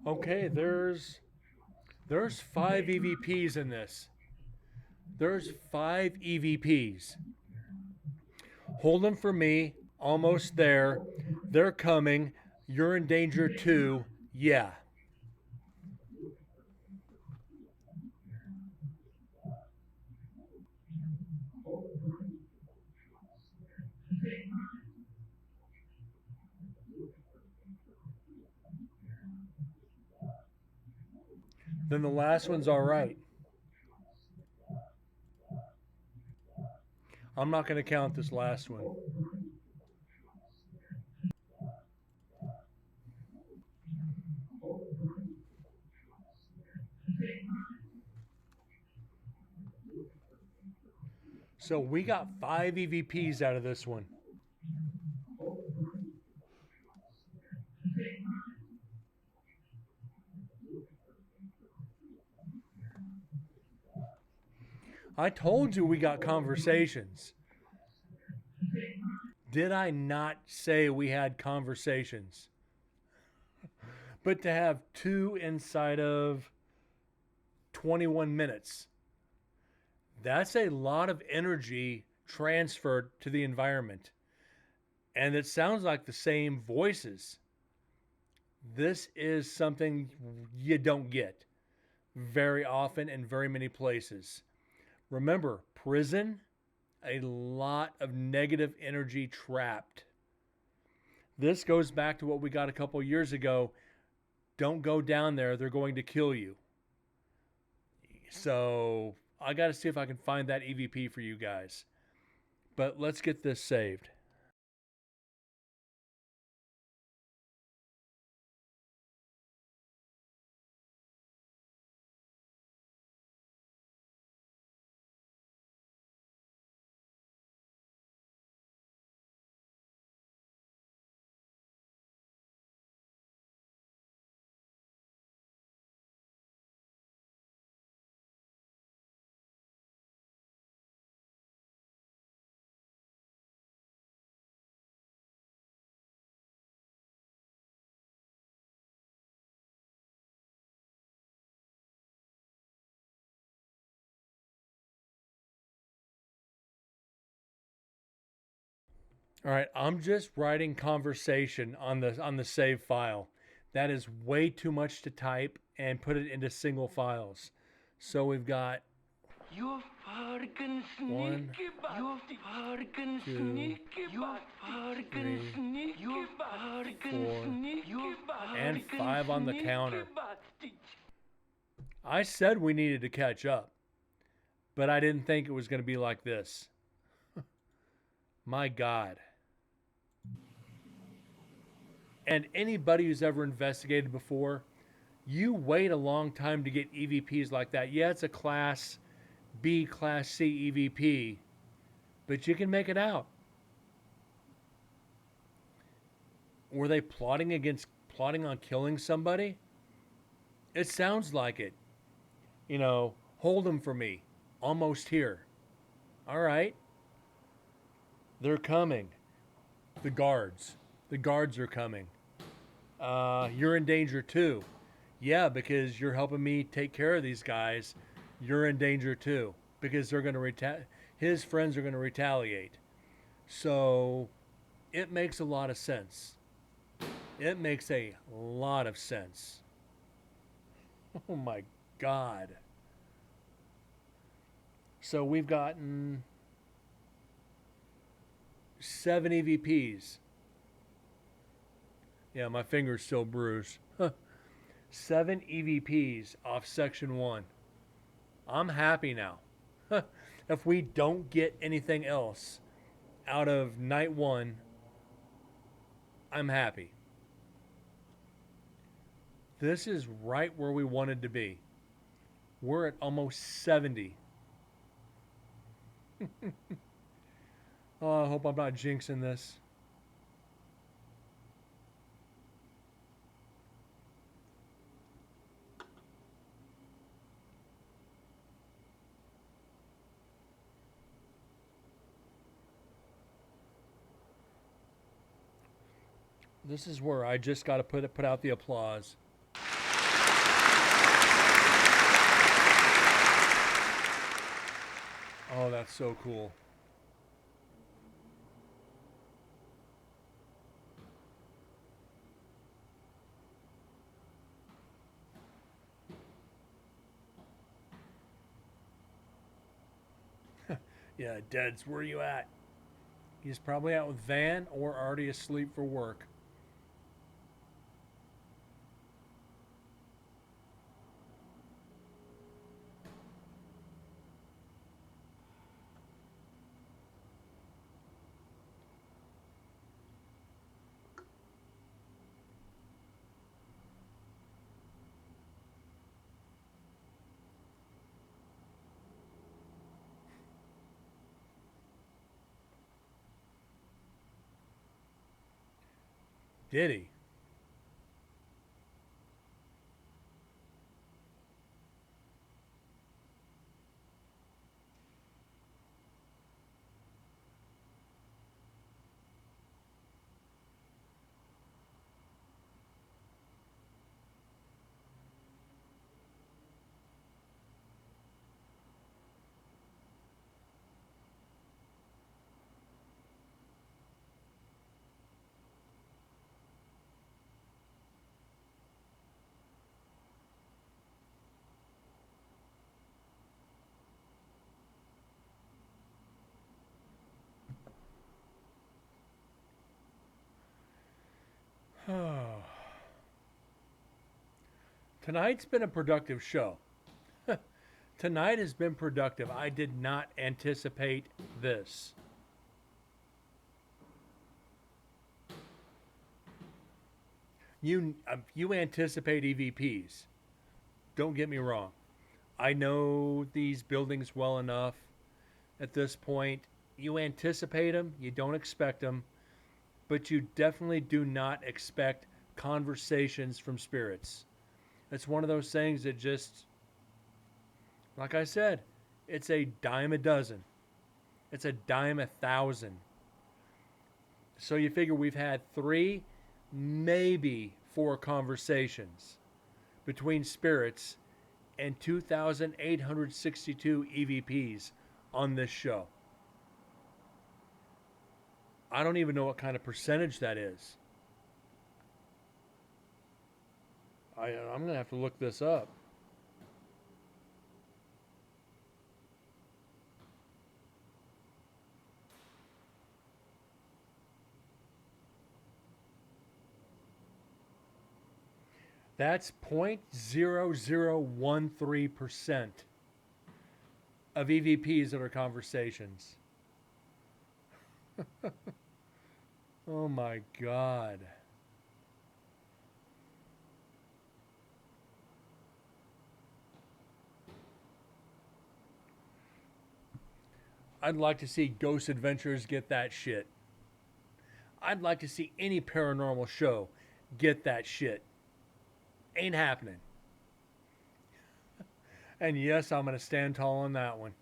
Okay, there's 5 EVPs in this. There's 5 EVPs. Hold them for me. Almost there. They're coming. You're in danger too. Yeah. Then the last one's all right. I'm not going to count this last one. So we got 5 EVPs out of this one. I told you we got conversations. Did I not say we had conversations? But to have 2 inside of 21 minutes, that's a lot of energy transferred to the environment. And it sounds like the same voices. This is something you don't get very often in very many places. Remember, prison, a lot of negative energy trapped. This goes back to what we got a couple years ago. Don't go down there, they're going to kill you. So I got to see if I can find that EVP for you guys. But let's get this saved. All right, I'm just writing conversation on the save file. That is way too much to type and put it into single files. So we've got You fucking one, sneaky bastard. You fucking two, sneaky you fucking three, sneaky you fucking four, sneaky you and fucking 5 on the sneaky counter. bastard. I said we needed to catch up, but I didn't think it was going to be like this. My God. And anybody who's ever investigated before, you wait a long time to get EVPs like that. Yeah, it's a Class B, Class C EVP, but you can make it out. Were they plotting on killing somebody? It sounds like it. You know, hold them for me. Almost here. All right. They're coming. The guards. The guards are coming. You're in danger too. Yeah, because you're helping me take care of these guys. You're in danger too because they're going to his friends are going to retaliate. So it makes a lot of sense. It makes a lot of sense. Oh my God. So we've gotten 7 EVPs. Yeah, my finger's still bruised. 7 EVPs off Section 1. I'm happy now. If we don't get anything else out of Night 1, I'm happy. This is right where we wanted to be. We're at almost 70. Oh, I hope I'm not jinxing this. This is where I just got to put out the applause. Oh, that's so cool. Yeah, Deads, where you at? He's probably out with Van or already asleep for work. Did he? Tonight's been a productive show. Tonight has been productive. I did not anticipate this. You anticipate EVPs. Don't get me wrong. I know these buildings well enough at this point. You anticipate them, you don't expect them, but you definitely do not expect conversations from spirits. It's one of those things that just, like I said, it's a dime a dozen. It's a dime 1,000. So you figure we've had 3, maybe 4 conversations between spirits and 2,862 EVPs on this show. I don't even know what kind of percentage that is. I'm going to have to look this up. That's 0.0013% of EVPs that are conversations. Oh my God. I'd like to see Ghost Adventures get that shit. I'd like to see any paranormal show get that shit. Ain't happening. And yes, I'm going to stand tall on that one.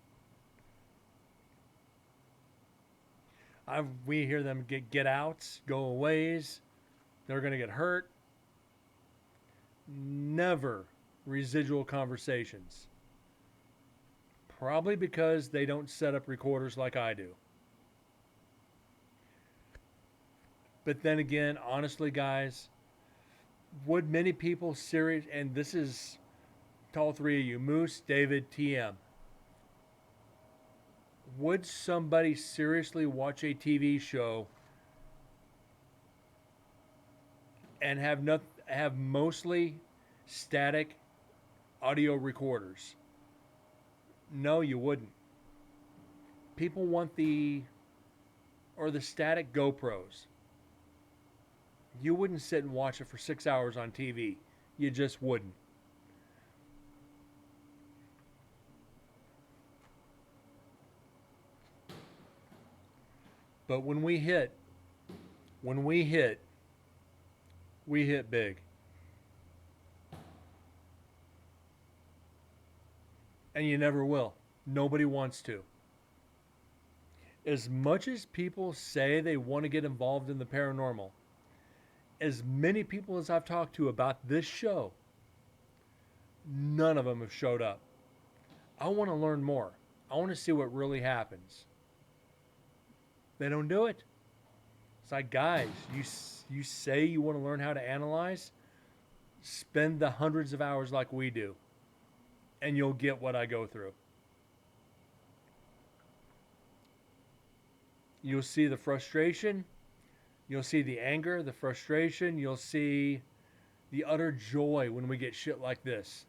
We hear them get outs, go aways. They're going to get hurt. Never residual conversations. Probably because they don't set up recorders like I do. But then again, honestly, guys, would many people serious, and this is to all three of you, Moose, David, TM, would somebody seriously watch a TV show and have mostly static audio recorders? No, you wouldn't. People want the static GoPros. You wouldn't sit and watch it for 6 hours on TV. You just wouldn't. But when we hit, we hit big. And you never will. Nobody wants to. As much as people say they want to get involved in the paranormal, as many people as I've talked to about this show, none of them have showed up. I want to learn more. I want to see what really happens. They don't do it. It's like, guys, you say you want to learn how to analyze, spend the hundreds of hours like we do, and you'll get what I go through. You'll see the frustration. You'll see the anger, the frustration. You'll see the utter joy when we get shit like this.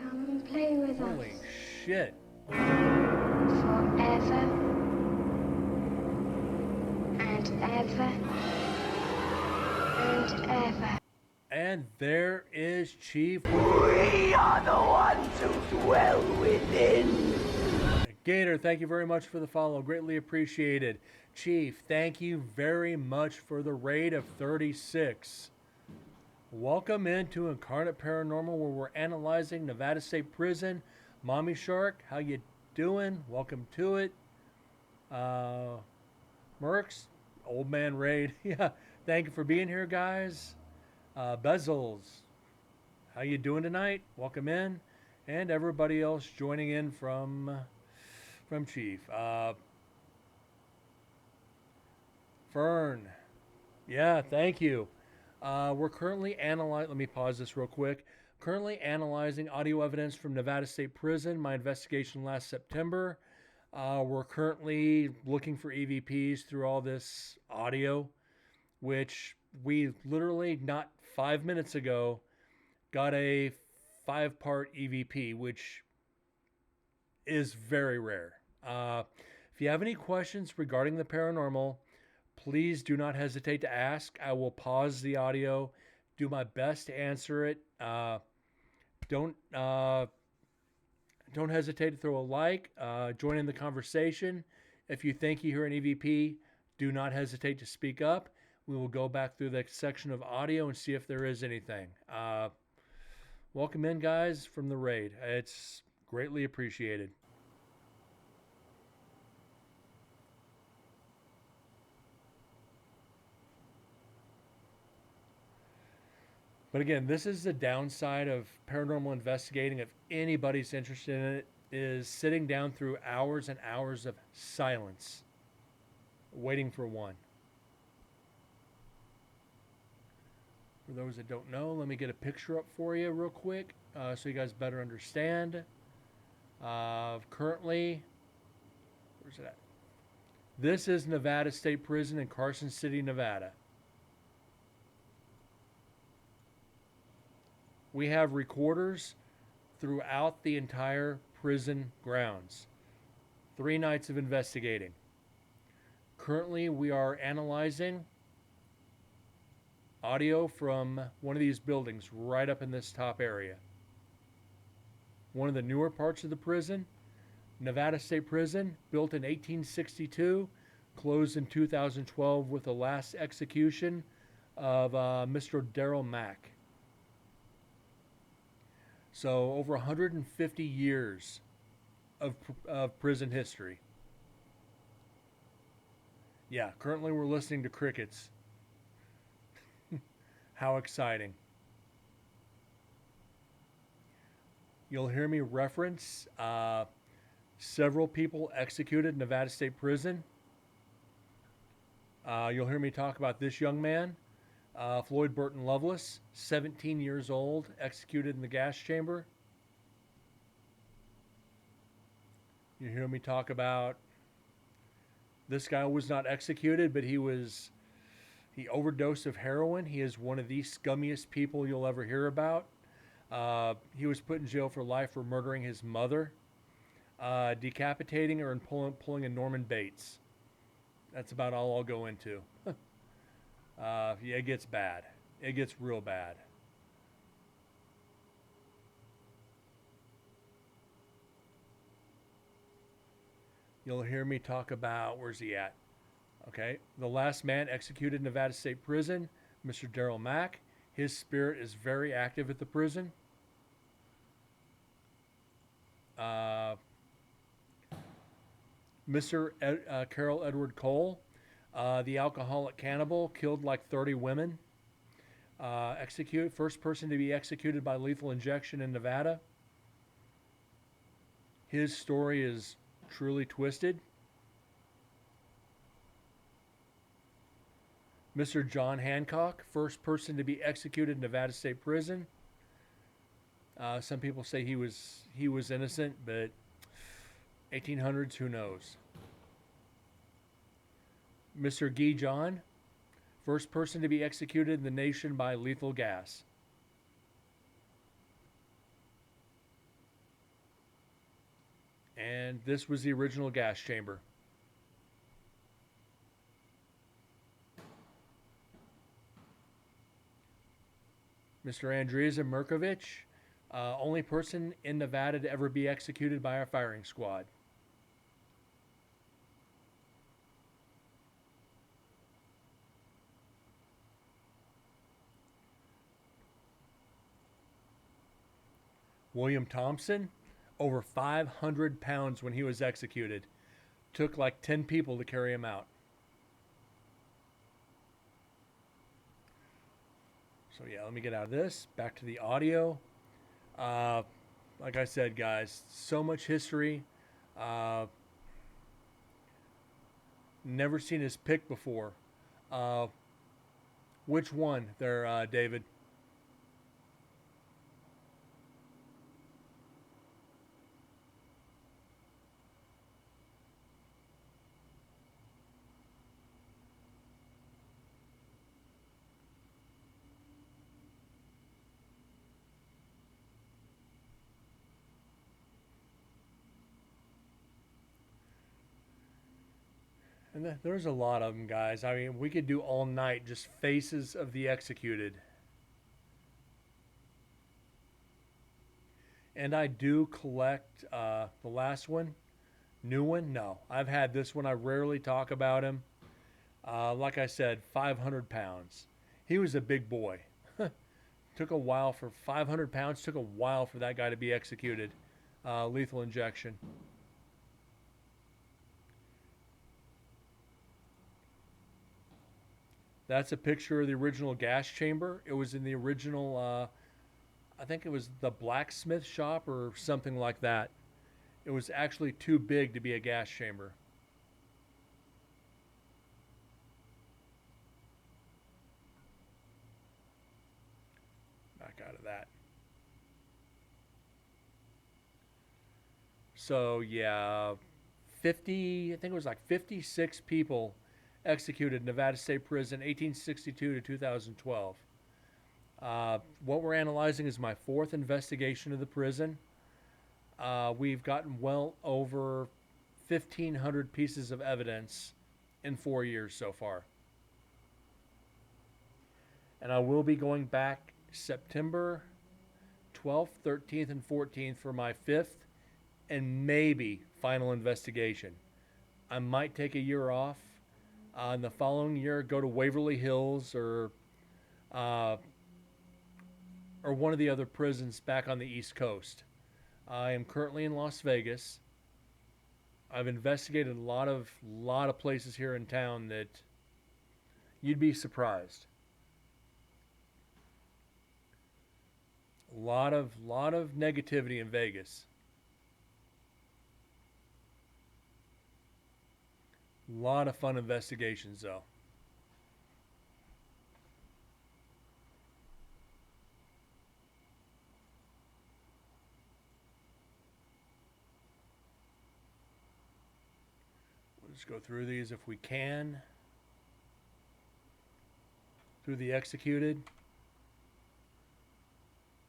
Come and play with Holy us shit. forever and ever and ever. And there is Chief. We are the ones who dwell within. Gator, thank you very much for the follow. Greatly appreciated. Chief, thank you very much for the raid of 36. Welcome into Incarnate Paranormal, where we're analyzing Nevada State Prison. Mommy Shark, how you doing? Welcome to it. Mercs, Old Man Raid. Yeah, thank you for being here, guys. Bezels, how you doing tonight? Welcome in. And everybody else joining in from Chief. Fern, yeah, thank you. We're currently analyzing, let me pause this real quick. Currently analyzing audio evidence from Nevada State Prison, my investigation last September. We're currently looking for EVPs through all this audio, which we literally not 5 minutes ago got a 5-part EVP, which is very rare. If you have any questions regarding the paranormal, please do not hesitate to ask. I will pause the audio, do my best to answer it. Don't hesitate to throw a like, join in the conversation. If you think you hear an EVP, do not hesitate to speak up. We will go back through the section of audio and see if there is anything. Welcome in, guys, from the raid. It's greatly appreciated. But again, this is the downside of paranormal investigating. If anybody's interested in it, is sitting down through hours and hours of silence, waiting for one. For those that don't know, let me get a picture up for you real quick so you guys better understand. Currently, where's it at? This is Nevada State Prison in Carson City, Nevada. We have recorders throughout the entire prison grounds. 3 nights of investigating. Currently, we are analyzing audio from one of these buildings right up in this top area. One of the newer parts of the prison, Nevada State Prison, built in 1862, closed in 2012 with the last execution of Mr. Darrell Mack. So over 150 years of prison history. Yeah, currently we're listening to crickets. How exciting. You'll hear me reference several people executed in Nevada State Prison. You'll hear me talk about this young man, Floyd Burton Lovelace, 17 years old, executed in the gas chamber. You hear me talk about this guy was not executed, but he overdosed of heroin. He is one of the scummiest people you'll ever hear about. He was put in jail for life for murdering his mother, decapitating her, and pulling a Norman Bates. That's about all I'll go into. Yeah, it gets bad. It gets real bad. You'll hear me talk about, where's he at? Okay, the last man executed in Nevada State Prison, Mr. Darrell Mack. His spirit is very active at the prison. Mr. Carroll Edward Cole, the alcoholic cannibal, killed like 30 women. First person to be executed by lethal injection in Nevada. His story is truly twisted. Mr. John Hancock, first person to be executed in Nevada State Prison. Some people say he was innocent, but 1800s, who knows? Mr. Guy John, first person to be executed in the nation by lethal gas. And this was the original gas chamber. Mr. Andrija Mirkovic, only person in Nevada to ever be executed by our firing squad. William Thompson, over 500 pounds when he was executed. Took like 10 people to carry him out. So yeah, let me get out of this. Back to the audio. Like I said, guys, so much history. Never seen his pick before. Which one there, David? And there's a lot of them, guys. I mean, we could do all night just faces of the executed. And I do collect the last one. New one? No. I've had this one. I rarely talk about him. Like I said, 500 pounds. He was a big boy. Took a while for 500 pounds. Took a while for that guy to be executed. Lethal injection. That's a picture of the original gas chamber. It was in the original, I think it was the blacksmith shop or something like that. It was actually too big to be a gas chamber. Back out of that. So yeah, 50, I think it was like 56 people executed in Nevada State Prison, 1862 to 2012. What we're analyzing is my fourth investigation of the prison. We've gotten well over 1,500 pieces of evidence in 4 years so far. And I will be going back September 12th, 13th, and 14th for my fifth and maybe final investigation. I might take a year off. In the following year, go to Waverly Hills uh, or one of the other prisons back on the East Coast. I am currently in Las Vegas. I've investigated a lot of places here in town that you'd be surprised. A lot of negativity in Vegas. A lot of fun investigations though. We'll just go through these if we can. Through the executed.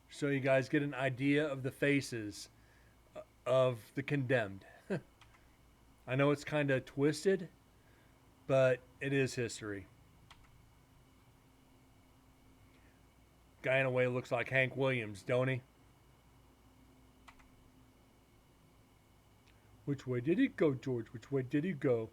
So you guys get an idea of the faces of the condemned. I know it's kind of twisted, but it is history. Guy in a way looks like Hank Williams, don't he? Which way did he go, George? Which way did he go?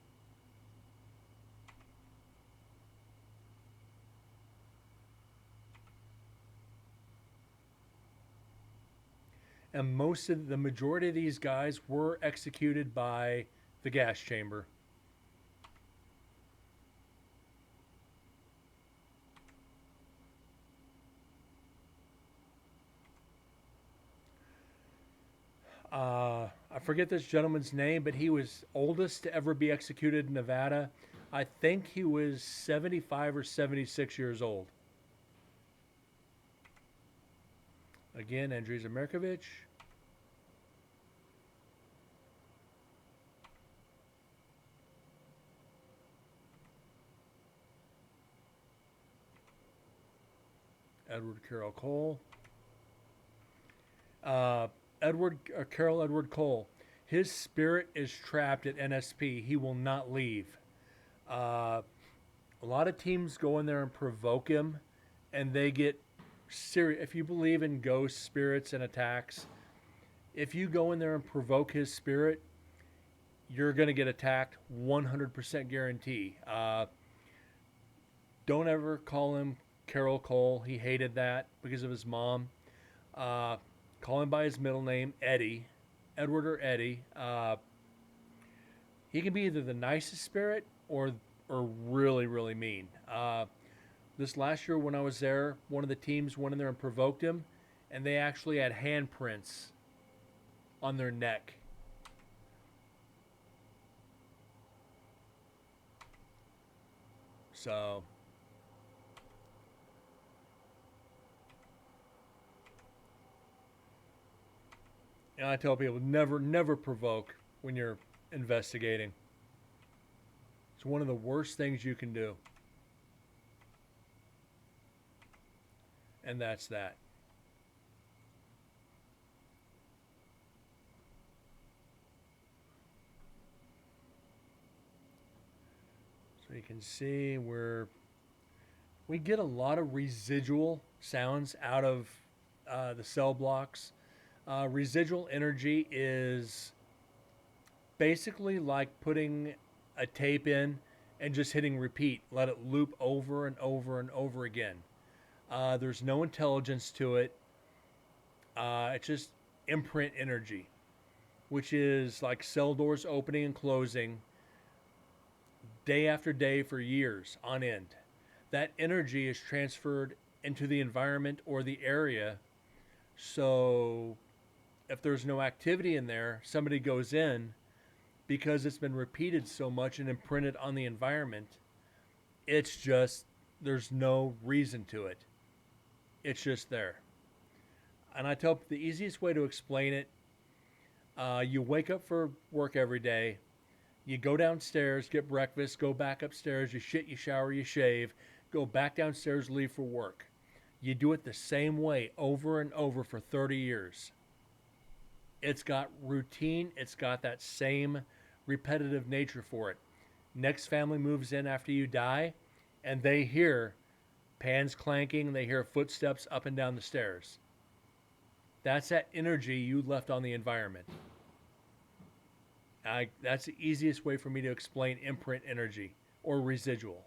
And the majority of these guys were executed by the gas chamber. I forget this gentleman's name, but he was oldest to ever be executed in Nevada. I think he was 75 or 76 years old. Again, Andrzej Zamerkovich. Edward Carroll Cole. Carroll Edward Cole. His spirit is trapped at NSP. He will not leave. A lot of teams go in there and provoke him, and they get serious. If you believe in ghosts, spirits, and attacks, if you go in there and provoke his spirit, you're going to get attacked. 100% guarantee. Don't ever call him Carroll Cole. He hated that because of his mom. Call him by his middle name, Eddie. Edward or Eddie. He can be either the nicest spirit or really, really mean. This last year when I was there, one of the teams went in there and provoked him, and they actually had handprints on their neck. So and I tell people, never provoke when you're investigating. It's one of the worst things you can do. And that's that. So you can see we get a lot of residual sounds out of the cell blocks. Residual energy is basically like putting a tape in and just hitting repeat. Let it loop over and over and over again. There's no intelligence to it. It's just imprint energy, which is like cell doors opening and closing day after day for years on end. that energy is transferred into the environment or the area. So if there's no activity in there, somebody goes in, because it's been repeated so much and imprinted on the environment, it's just, there's no reason to it. It's just there. And I tell the easiest way to explain it, you wake up for work every day, you go downstairs, get breakfast, go back upstairs, you shit, you shower, you shave, go back downstairs, leave for work. You do it the same way over and over for 30 years. It's got routine, it's got that same repetitive nature for it. Next family moves in after you die, and they hear pans clanking, they hear footsteps up and down the stairs. That's that energy you left on the environment. That's the easiest way for me to explain imprint energy or residual.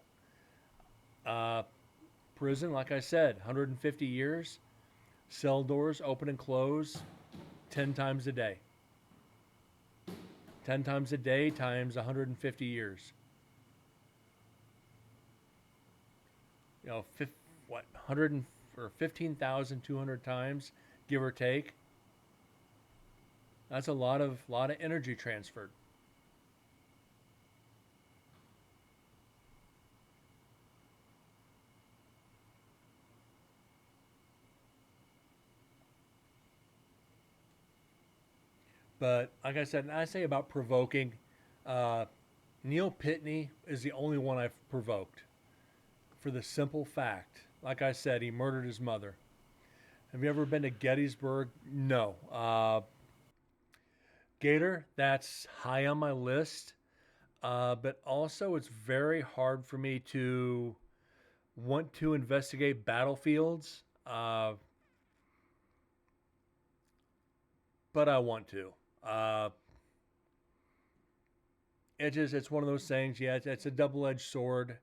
Prison, like I said, 150 years, cell doors open and close 10 times a day. 10 times a day times 150 years. 100 or 15,200 times, give or take. That's a lot of energy transferred. But like I said, and I say about provoking, Neil Pitney is the only one I've provoked. For the simple fact, like I said, he murdered his mother. Have you ever been to Gettysburg? No. Gator, that's high on my list. But also, it's very hard for me to want to investigate battlefields. But I want to. It's one of those things. Yeah, it's a double-edged sword.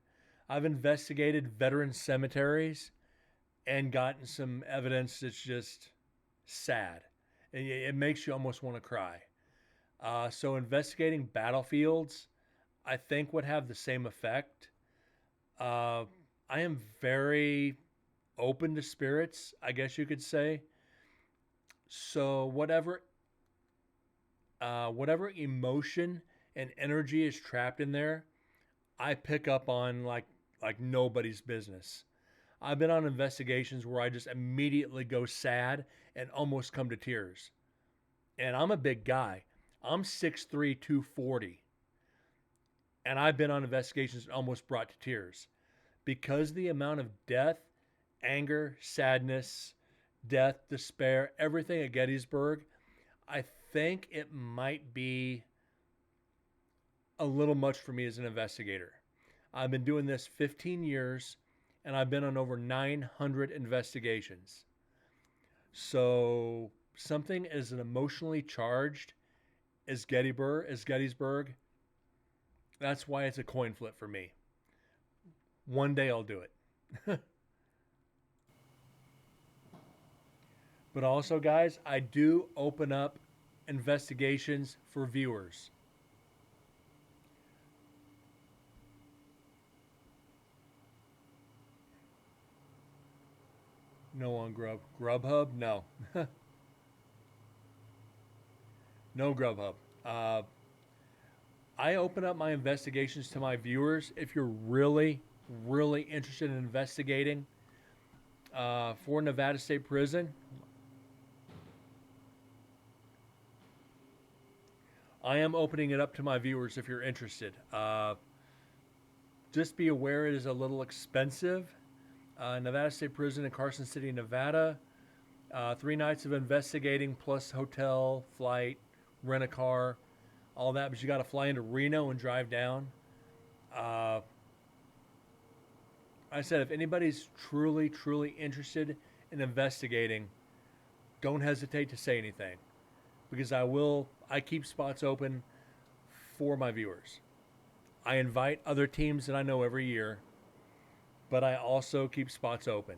I've investigated veteran cemeteries and gotten some evidence that's just sad. It makes you almost want to cry. So investigating battlefields, I think, would have the same effect. I am very open to spirits, I guess you could say. So whatever emotion and energy is trapped in there, I pick up on like nobody's business. I've been on investigations where I just immediately go sad and almost come to tears. And I'm a big guy. I'm 6'3", 240. And I've been on investigations that almost brought to tears. Because the amount of death, anger, sadness, death, despair, everything at Gettysburg, I think it might be a little much for me as an investigator. I've been doing this 15 years, and I've been on over 900 investigations. So something as an emotionally charged as Gettysburg, that's why it's a coin flip for me. One day I'll do it. But also, guys, I do open up investigations for viewers. No on Grubhub? No. No Grubhub. I open up my investigations to my viewers if you're really, really interested in investigating for Nevada State Prison. I am opening it up to my viewers if you're interested. Just be aware it is a little expensive. Nevada State Prison in Carson City, Nevada. 3 nights of investigating plus hotel, flight, rent a car, all that. But you got to fly into Reno and drive down. I said, if anybody's truly, truly interested in investigating, don't hesitate to say anything. Because I keep spots open for my viewers. I invite other teams that I know every year, but I also keep spots open.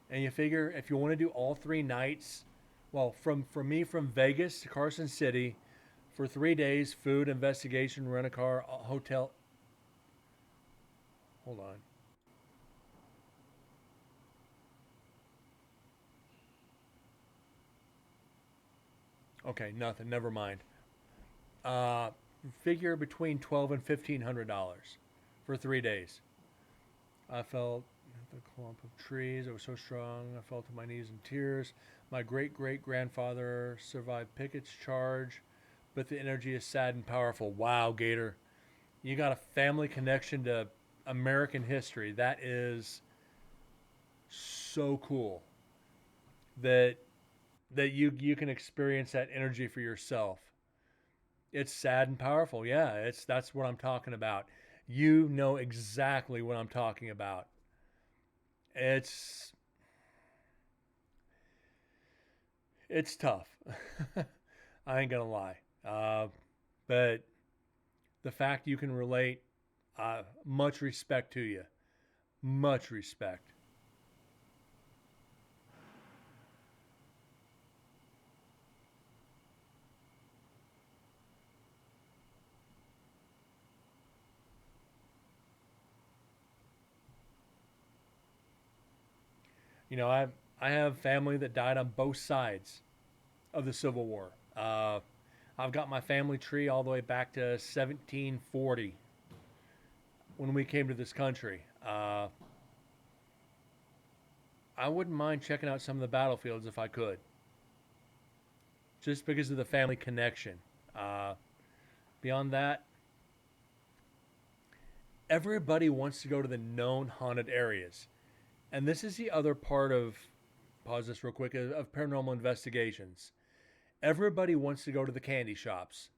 And you figure if you want to do all 3 nights Well, from me from Vegas to Carson City for 3 days, food, investigation, rent a car, hotel. Hold on. Okay, nothing. Never mind. Uh, Figure between $1,200 and $1,500 for 3 days. I felt the clump of trees. It was so strong. I fell to my knees in tears. My great great grandfather survived Pickett's charge, but the energy is sad and powerful. Wow, Gator, you got a family connection to American history. That is so cool. That you can experience that energy for yourself. It's sad and powerful. Yeah, that's what I'm talking about. You know exactly what I'm talking about. It's it's tough. I ain't gonna lie. But the fact you can relate, much respect to you. Much respect. You know, I have family that died on both sides of the Civil War. I've got my family tree all the way back to 1740 when we came to this country. I wouldn't mind checking out some of the battlefields if I could, just because of the family connection. Uh, Beyond that, everybody wants to go to the known haunted areas. And this is the other part of, pause this real quick, of paranormal investigations. Everybody wants to go to the candy shops.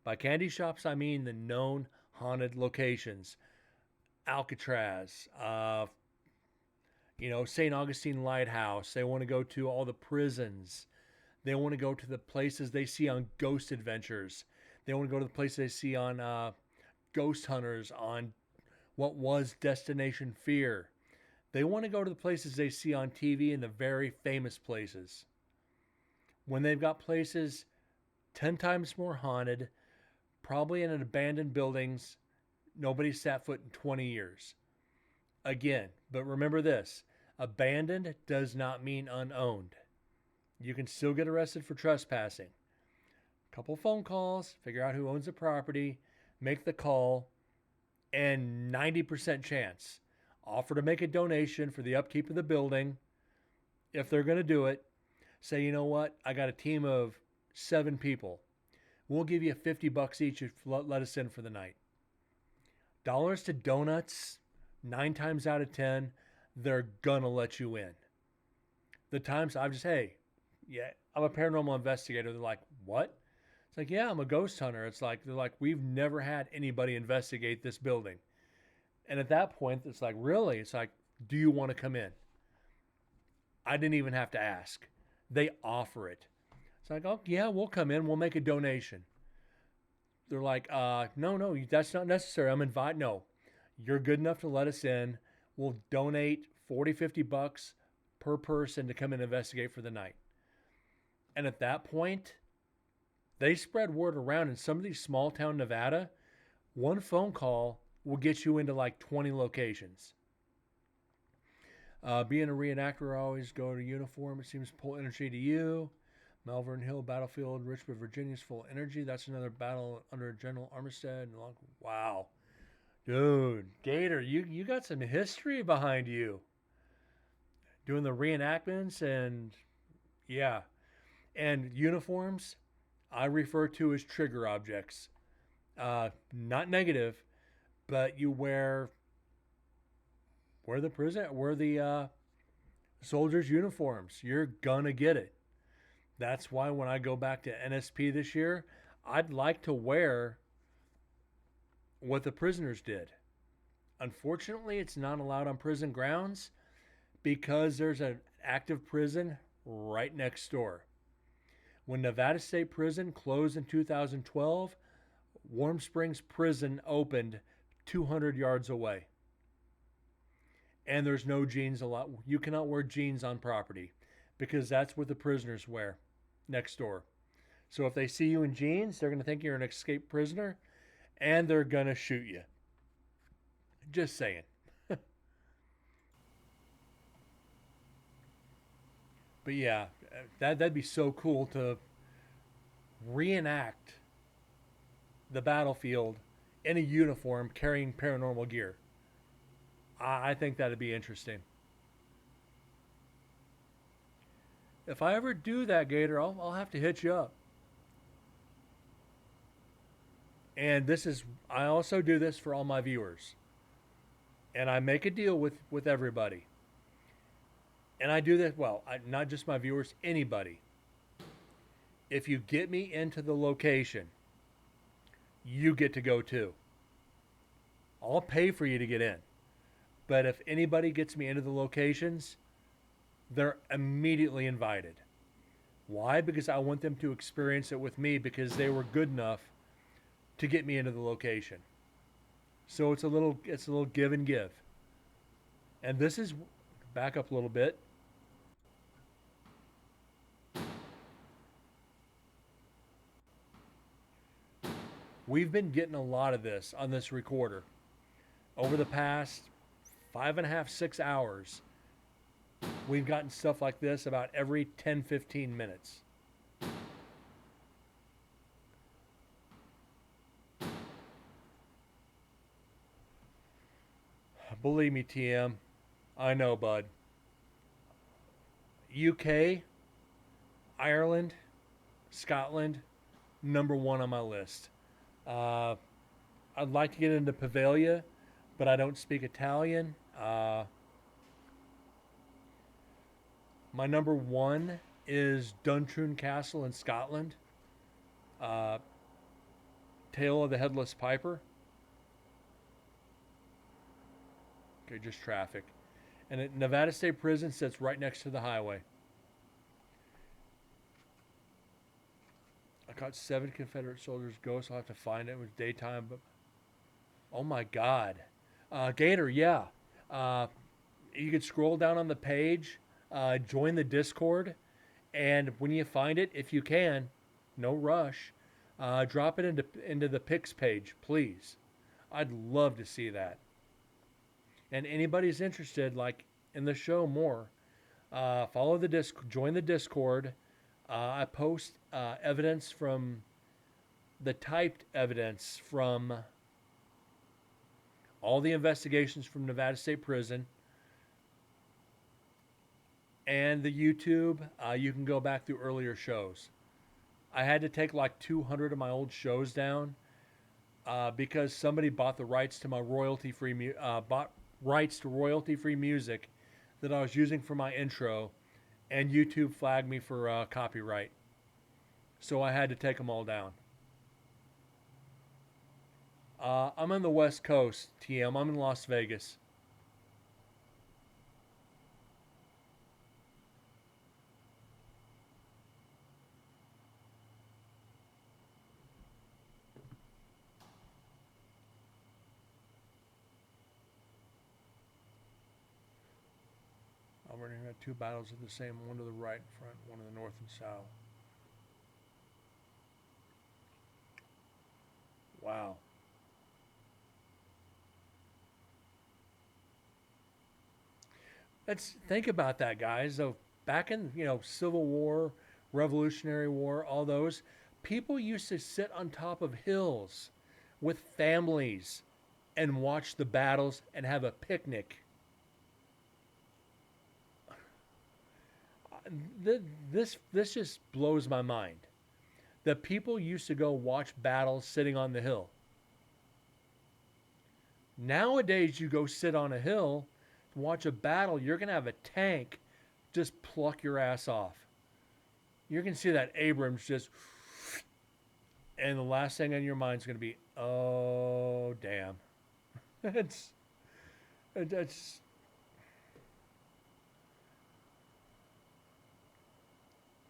By candy shops, I mean the known haunted locations. Alcatraz, St. Augustine Lighthouse. They want to go to all the prisons. They want to go to the places they see on Ghost Adventures. They want to go to the places they see on Ghost Hunters, on what was Destination Fear. They want to go to the places they see on TV and the very famous places. When they've got places 10 times more haunted, probably in an abandoned buildings, nobody sat foot in 20 years. Again, but remember this, abandoned does not mean unowned. You can still get arrested for trespassing. A couple phone calls, figure out who owns the property, make the call, and 90% chance. Offer to make a donation for the upkeep of the building. If they're going to do it, say, you know what, I got a team of 7 people. We'll give you $50 each if you let us in for the night. Dollars to donuts, 9 times out of 10, they're going to let you in. The times I've just, hey, yeah, I'm a paranormal investigator. They're like, what? It's like, yeah, I'm a ghost hunter. It's like, they're like, we've never had anybody investigate this building. And at that point, it's like, really? It's like, do you want to come in? I didn't even have to ask. They offer it. It's like, oh, yeah, we'll come in. We'll make a donation. They're like, no, that's not necessary. I'm invited. No, you're good enough to let us in. We'll donate 40, $50 per person to come and investigate for the night. And at that point, they spread word around in some of these small town Nevada. One phone call will get you into like 20 locations. Being a reenactor, I always go to uniform. It seems to pull energy to you. Malvern Hill Battlefield, Richmond, Virginia is full of energy. That's another battle under General Armistead. Wow. Dude, Gator, you got some history behind you. Doing the reenactments and, yeah. And uniforms, I refer to as trigger objects. Not negative, but you wear the soldiers' uniforms. You're gonna get it. That's why when I go back to NSP this year, I'd like to wear what the prisoners did. Unfortunately, it's not allowed on prison grounds because there's an active prison right next door. When Nevada State Prison closed in 2012, Warm Springs Prison opened 200 yards away. And there's no jeans allowed. You cannot wear jeans on property. because that's what the prisoners wear next door. So if they see you in jeans, they're going to think you're an escaped prisoner and they're going to shoot you. Just saying. But yeah, that'd be so cool to reenact the battlefield in a uniform carrying paranormal gear. I think that'd be interesting. If I ever do that, Gator, I'll have to hit you up. And I also do this for all my viewers. And I make a deal with everybody. And I do this, not just my viewers, anybody. If you get me into the location, you get to go too. I'll pay for you to get in. But if anybody gets me into the locations, they're immediately invited. Why? Because I want them to experience it with me because they were good enough to get me into the location. So it's a little give and give. And this is, back up a little bit. We've been getting a lot of this on this recorder. Over the past 5.5, 6 hours, we've gotten stuff like this about every 10, 15 minutes. Believe me, TM, I know, bud. UK, Ireland, Scotland, number one on my list. I'd like to get into Pavalia, but I don't speak Italian. My number one is Duntroon Castle in Scotland. Tale of the Headless Piper. Okay, just traffic. And Nevada State Prison sits right next to the highway. I caught 7 Confederate soldiers' ghosts. I'll have to find it. It was daytime, but oh my God, Gator, yeah. You could scroll down on the page, join the Discord, and when you find it, if you can, no rush, drop it into the pics page, please. I'd love to see that. And anybody's interested, like in the show more, follow the join the Discord. I post evidence from the typed evidence from all the investigations from Nevada State Prison and the YouTube. You can go back through earlier shows. I had to take like 200 of my old shows down because somebody bought the rights to my royalty-free music that I was using for my intro. And YouTube flagged me for copyright. So I had to take them all down. I'm on the West Coast, TM. I'm in Las Vegas. We're going to have 2 battles of the same, one to the right and front, one to the north and south. Wow. Let's think about that, guys. So back in, Civil War, Revolutionary War, all those, people used to sit on top of hills with families and watch the battles and have a picnic. This just blows my mind. That people used to go watch battles sitting on the hill. Nowadays, you go sit on a hill to watch a battle, you're going to have a tank just pluck your ass off. You're going to see that Abrams just, and the last thing on your mind is going to be, oh, damn. It's.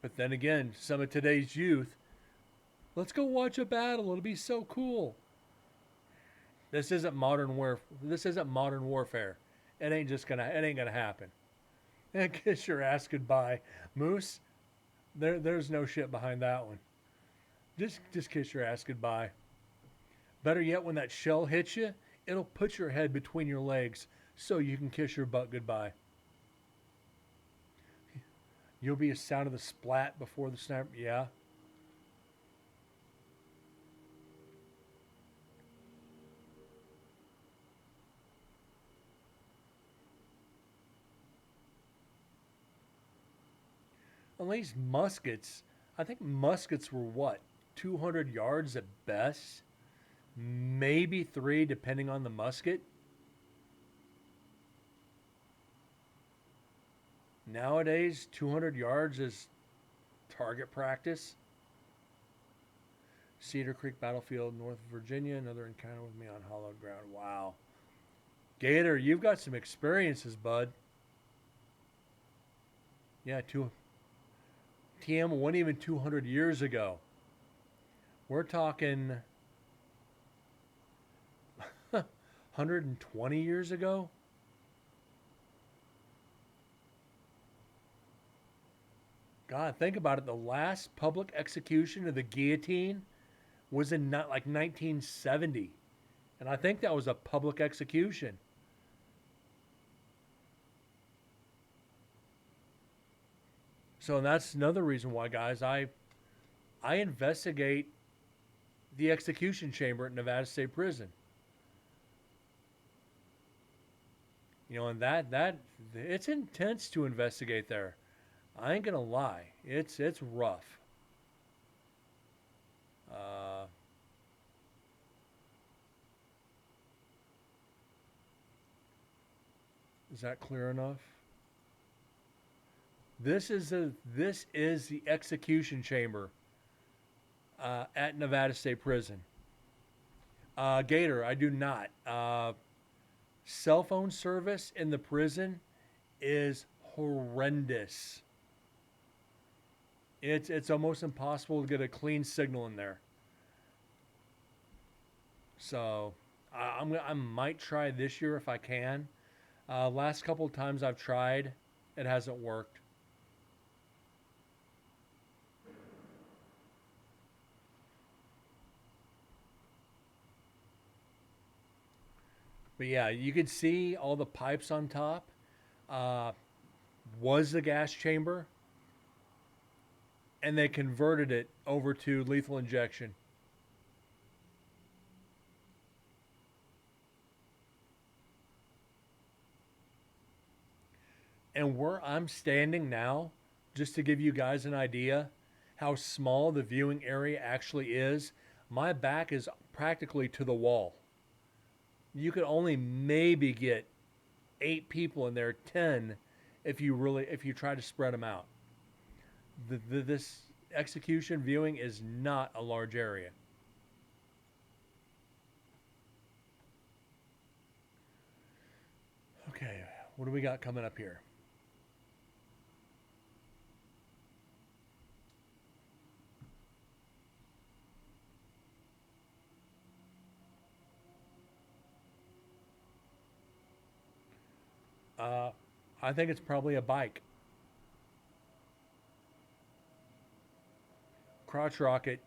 But then again, some of today's youth, let's go watch a battle. It'll be so cool. This isn't modern warfare. It ain't gonna happen. And kiss your ass goodbye. Moose, there's no shit behind that one. Just kiss your ass goodbye. Better yet, when that shell hits you, it'll put your head between your legs so you can kiss your butt goodbye. You'll be a sound of the splat before the snap. Yeah. At least muskets. I think muskets were what? 200 yards at best? Maybe three, depending on the musket. Nowadays, 200 yards is target practice. Cedar Creek Battlefield, North Virginia. Another encounter with me on hollowed ground. Wow. Gator, you've got some experiences, bud. Yeah, TM wasn't even 200 years ago. We're talking 120 years ago. God, think about it. The last public execution of the guillotine was in not like 1970. And I think that was a public execution. So that's another reason why, guys, I investigate the execution chamber at Nevada State Prison. You know, and that it's intense to investigate there. I ain't gonna lie, it's rough. Uh, is that clear enough? This is the execution chamber at Nevada State Prison. Gator, I do not. Cell phone service in the prison is horrendous. It's almost impossible to get a clean signal in there. So I might try this year if I can. Last couple of times I've tried, it hasn't worked. But yeah, you can see all the pipes on top. Uh, was the gas chamber, and they converted it over to lethal injection. And where I'm standing now, just to give you guys an idea how small the viewing area actually is, my back is practically to the wall. You could only maybe get 8 people in there, 10 if you try to spread them out. This execution viewing is not a large area. Okay, what do we got coming up here? I think it's probably a bike. Crotch rocket.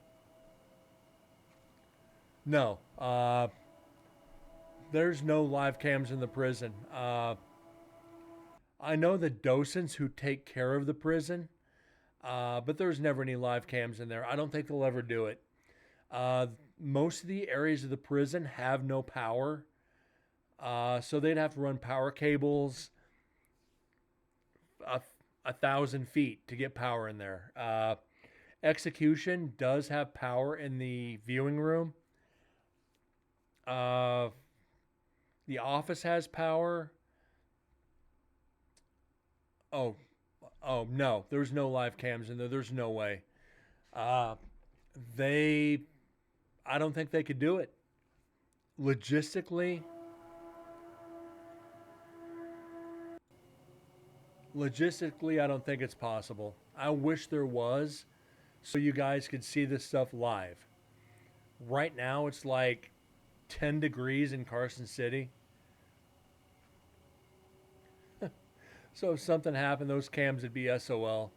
No. There's no live cams in the prison. I know the docents who take care of the prison, but there's never any live cams in there. I don't think they'll ever do it. Most of the areas of the prison have no power, so they'd have to run power cables 1,000 feet to get power in there. Execution does have power in the viewing room. The office has power. Oh, no, there's no live cams in there. There's no way. I don't think they could do it. Logistically, I don't think it's possible. I wish there was, so you guys could see this stuff live. Right now, it's like 10 degrees in Carson City. So if something happened, those cams would be SOL.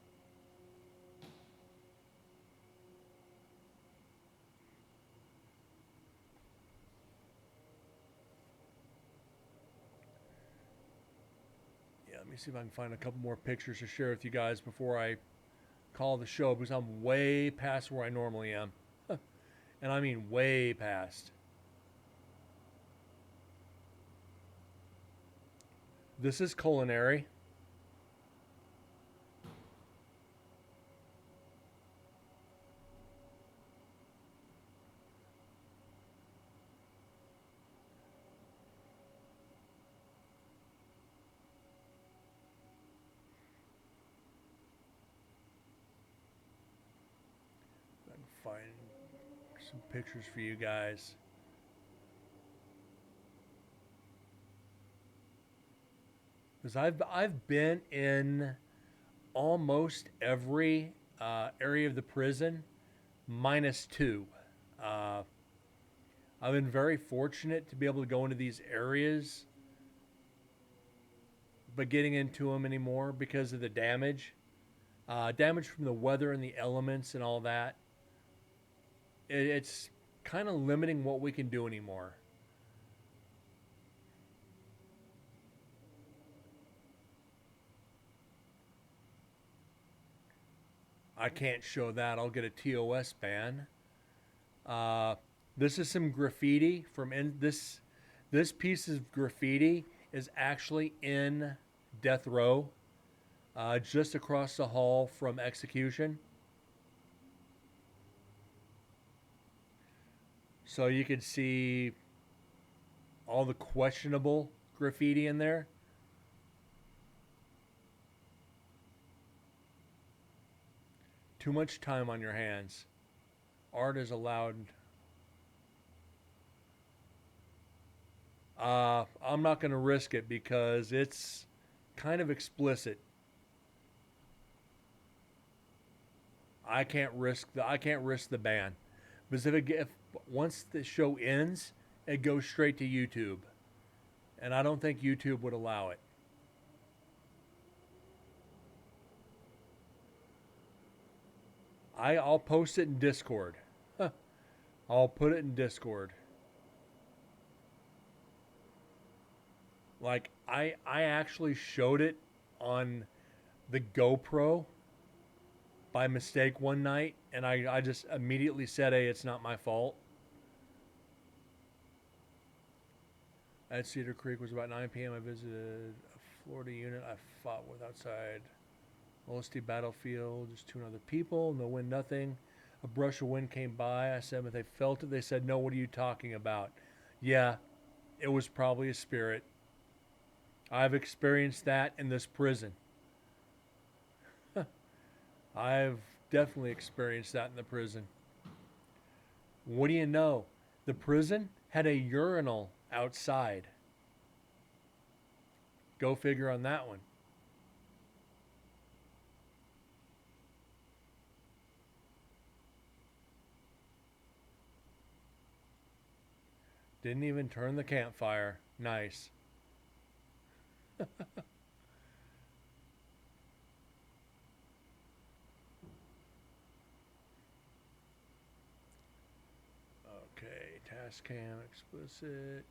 Yeah, let me see if I can find a couple more pictures to share with you guys before I call the show, because I'm way past where I normally am. And I mean way past. This is culinary. I can find some pictures for you guys. Because I've been in almost every area of the prison, minus two. Uh, I've been very fortunate to be able to go into these areas, but getting into them anymore because of the damage. Damage from the weather and the elements and all that. It's kind of limiting what we can do anymore. I can't show that. I'll get a TOS ban. This is some graffiti from this. This piece of graffiti is actually in death row, just across the hall from execution. So you can see all the questionable graffiti in there. Too much time on your hands. Art is allowed. I'm not going to risk it because it's kind of explicit. I can't risk the ban, because if once the show ends, it goes straight to YouTube, and I don't think YouTube would allow it. I'll post it in Discord. I'll put it in Discord. Like I actually showed it on the GoPro by mistake one night, and I just immediately said, hey, it's not my fault. At Cedar Creek was about 9 p.m. I visited a Florida unit I fought with outside Olustee Battlefield, just 2 other people, no wind, nothing. A brush of wind came by. I said, but they felt it. They said, no, what are you talking about? Yeah, it was probably a spirit. I've experienced that in this prison. I've definitely experienced that in the prison. What do you know? The prison had a urinal outside. Go figure on that one. Didn't even turn the campfire. Nice. Okay, task cam explicit.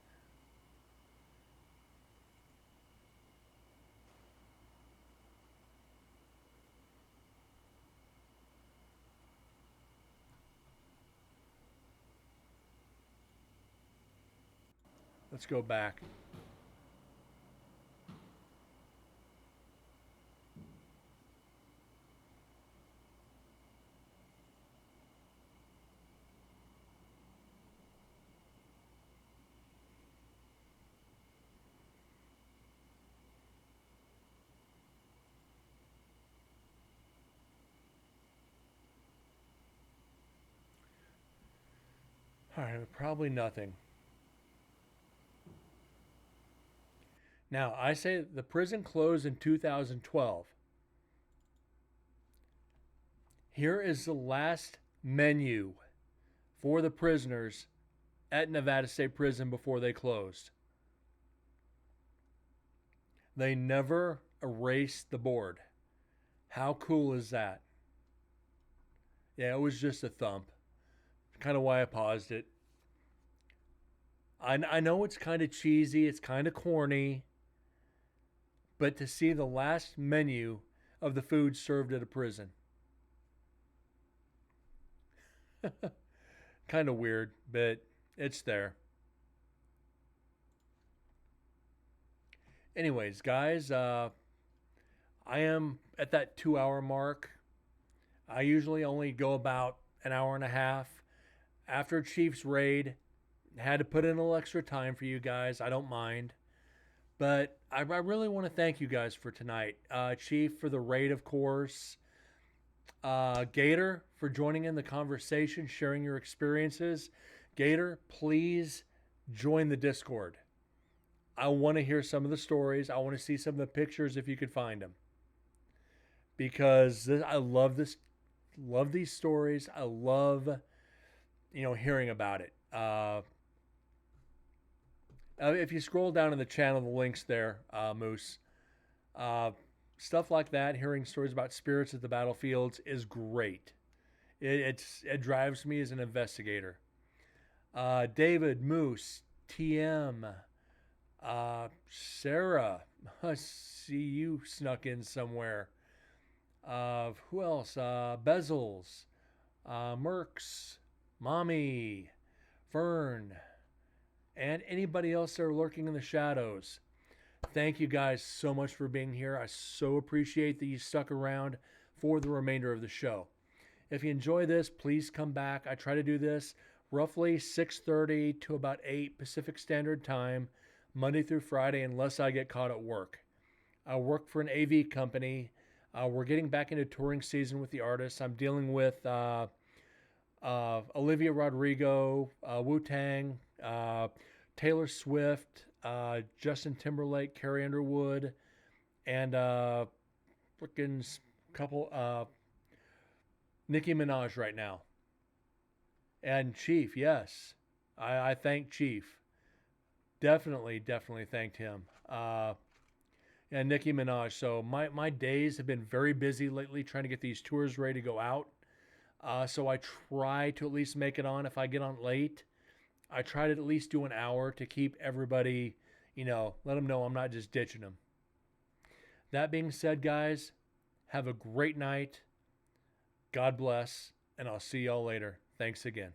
Let's go back. All right, probably nothing. Now, I say the prison closed in 2012. Here is the last menu for the prisoners at Nevada State Prison before they closed. They never erase the board. How cool is that? Yeah, it was just a thump. Kind of why I paused it. I know it's kind of cheesy, it's kind of corny, but to see the last menu of the food served at a prison. Kind of weird, but it's there. Anyways, guys, I am at that 2 hour mark. I usually only go about an hour and a half. After Chief's raid, had to put in a little extra time for you guys. I don't mind. But I really want to thank you guys for tonight. Chief for the raid, of course. Gator for joining in the conversation, sharing your experiences. Gator, please join the Discord. I want to hear some of the stories. I want to see some of the pictures if you could find them. Because I love these stories. I love, hearing about it. If you scroll down in the channel, the link's there, Moose. Stuff like that, hearing stories about spirits at the battlefields is great. It drives me as an investigator. David, Moose, TM, Sarah, I see you snuck in somewhere. Who else? Bezels, Merks, Mommy, Fern, and anybody else that are lurking in the shadows. Thank you guys so much for being here. I so appreciate that you stuck around for the remainder of the show. If you enjoy this, please come back. I try to do this roughly 6:30 to about 8 Pacific Standard Time, Monday through Friday, unless I get caught at work. I work for an AV company. We're getting back into touring season with the artists. I'm dealing with Olivia Rodrigo, Wu-Tang, Taylor Swift, Justin Timberlake, Carrie Underwood, and freaking couple Nicki Minaj right now. And Chief, yes. I thank Chief. Definitely thanked him. And Nicki Minaj. So my days have been very busy lately trying to get these tours ready to go out. So I try to at least make it on. If I get on late, I try to at least do an hour to keep everybody, let them know I'm not just ditching them. That being said, guys, have a great night. God bless, and I'll see y'all later. Thanks again.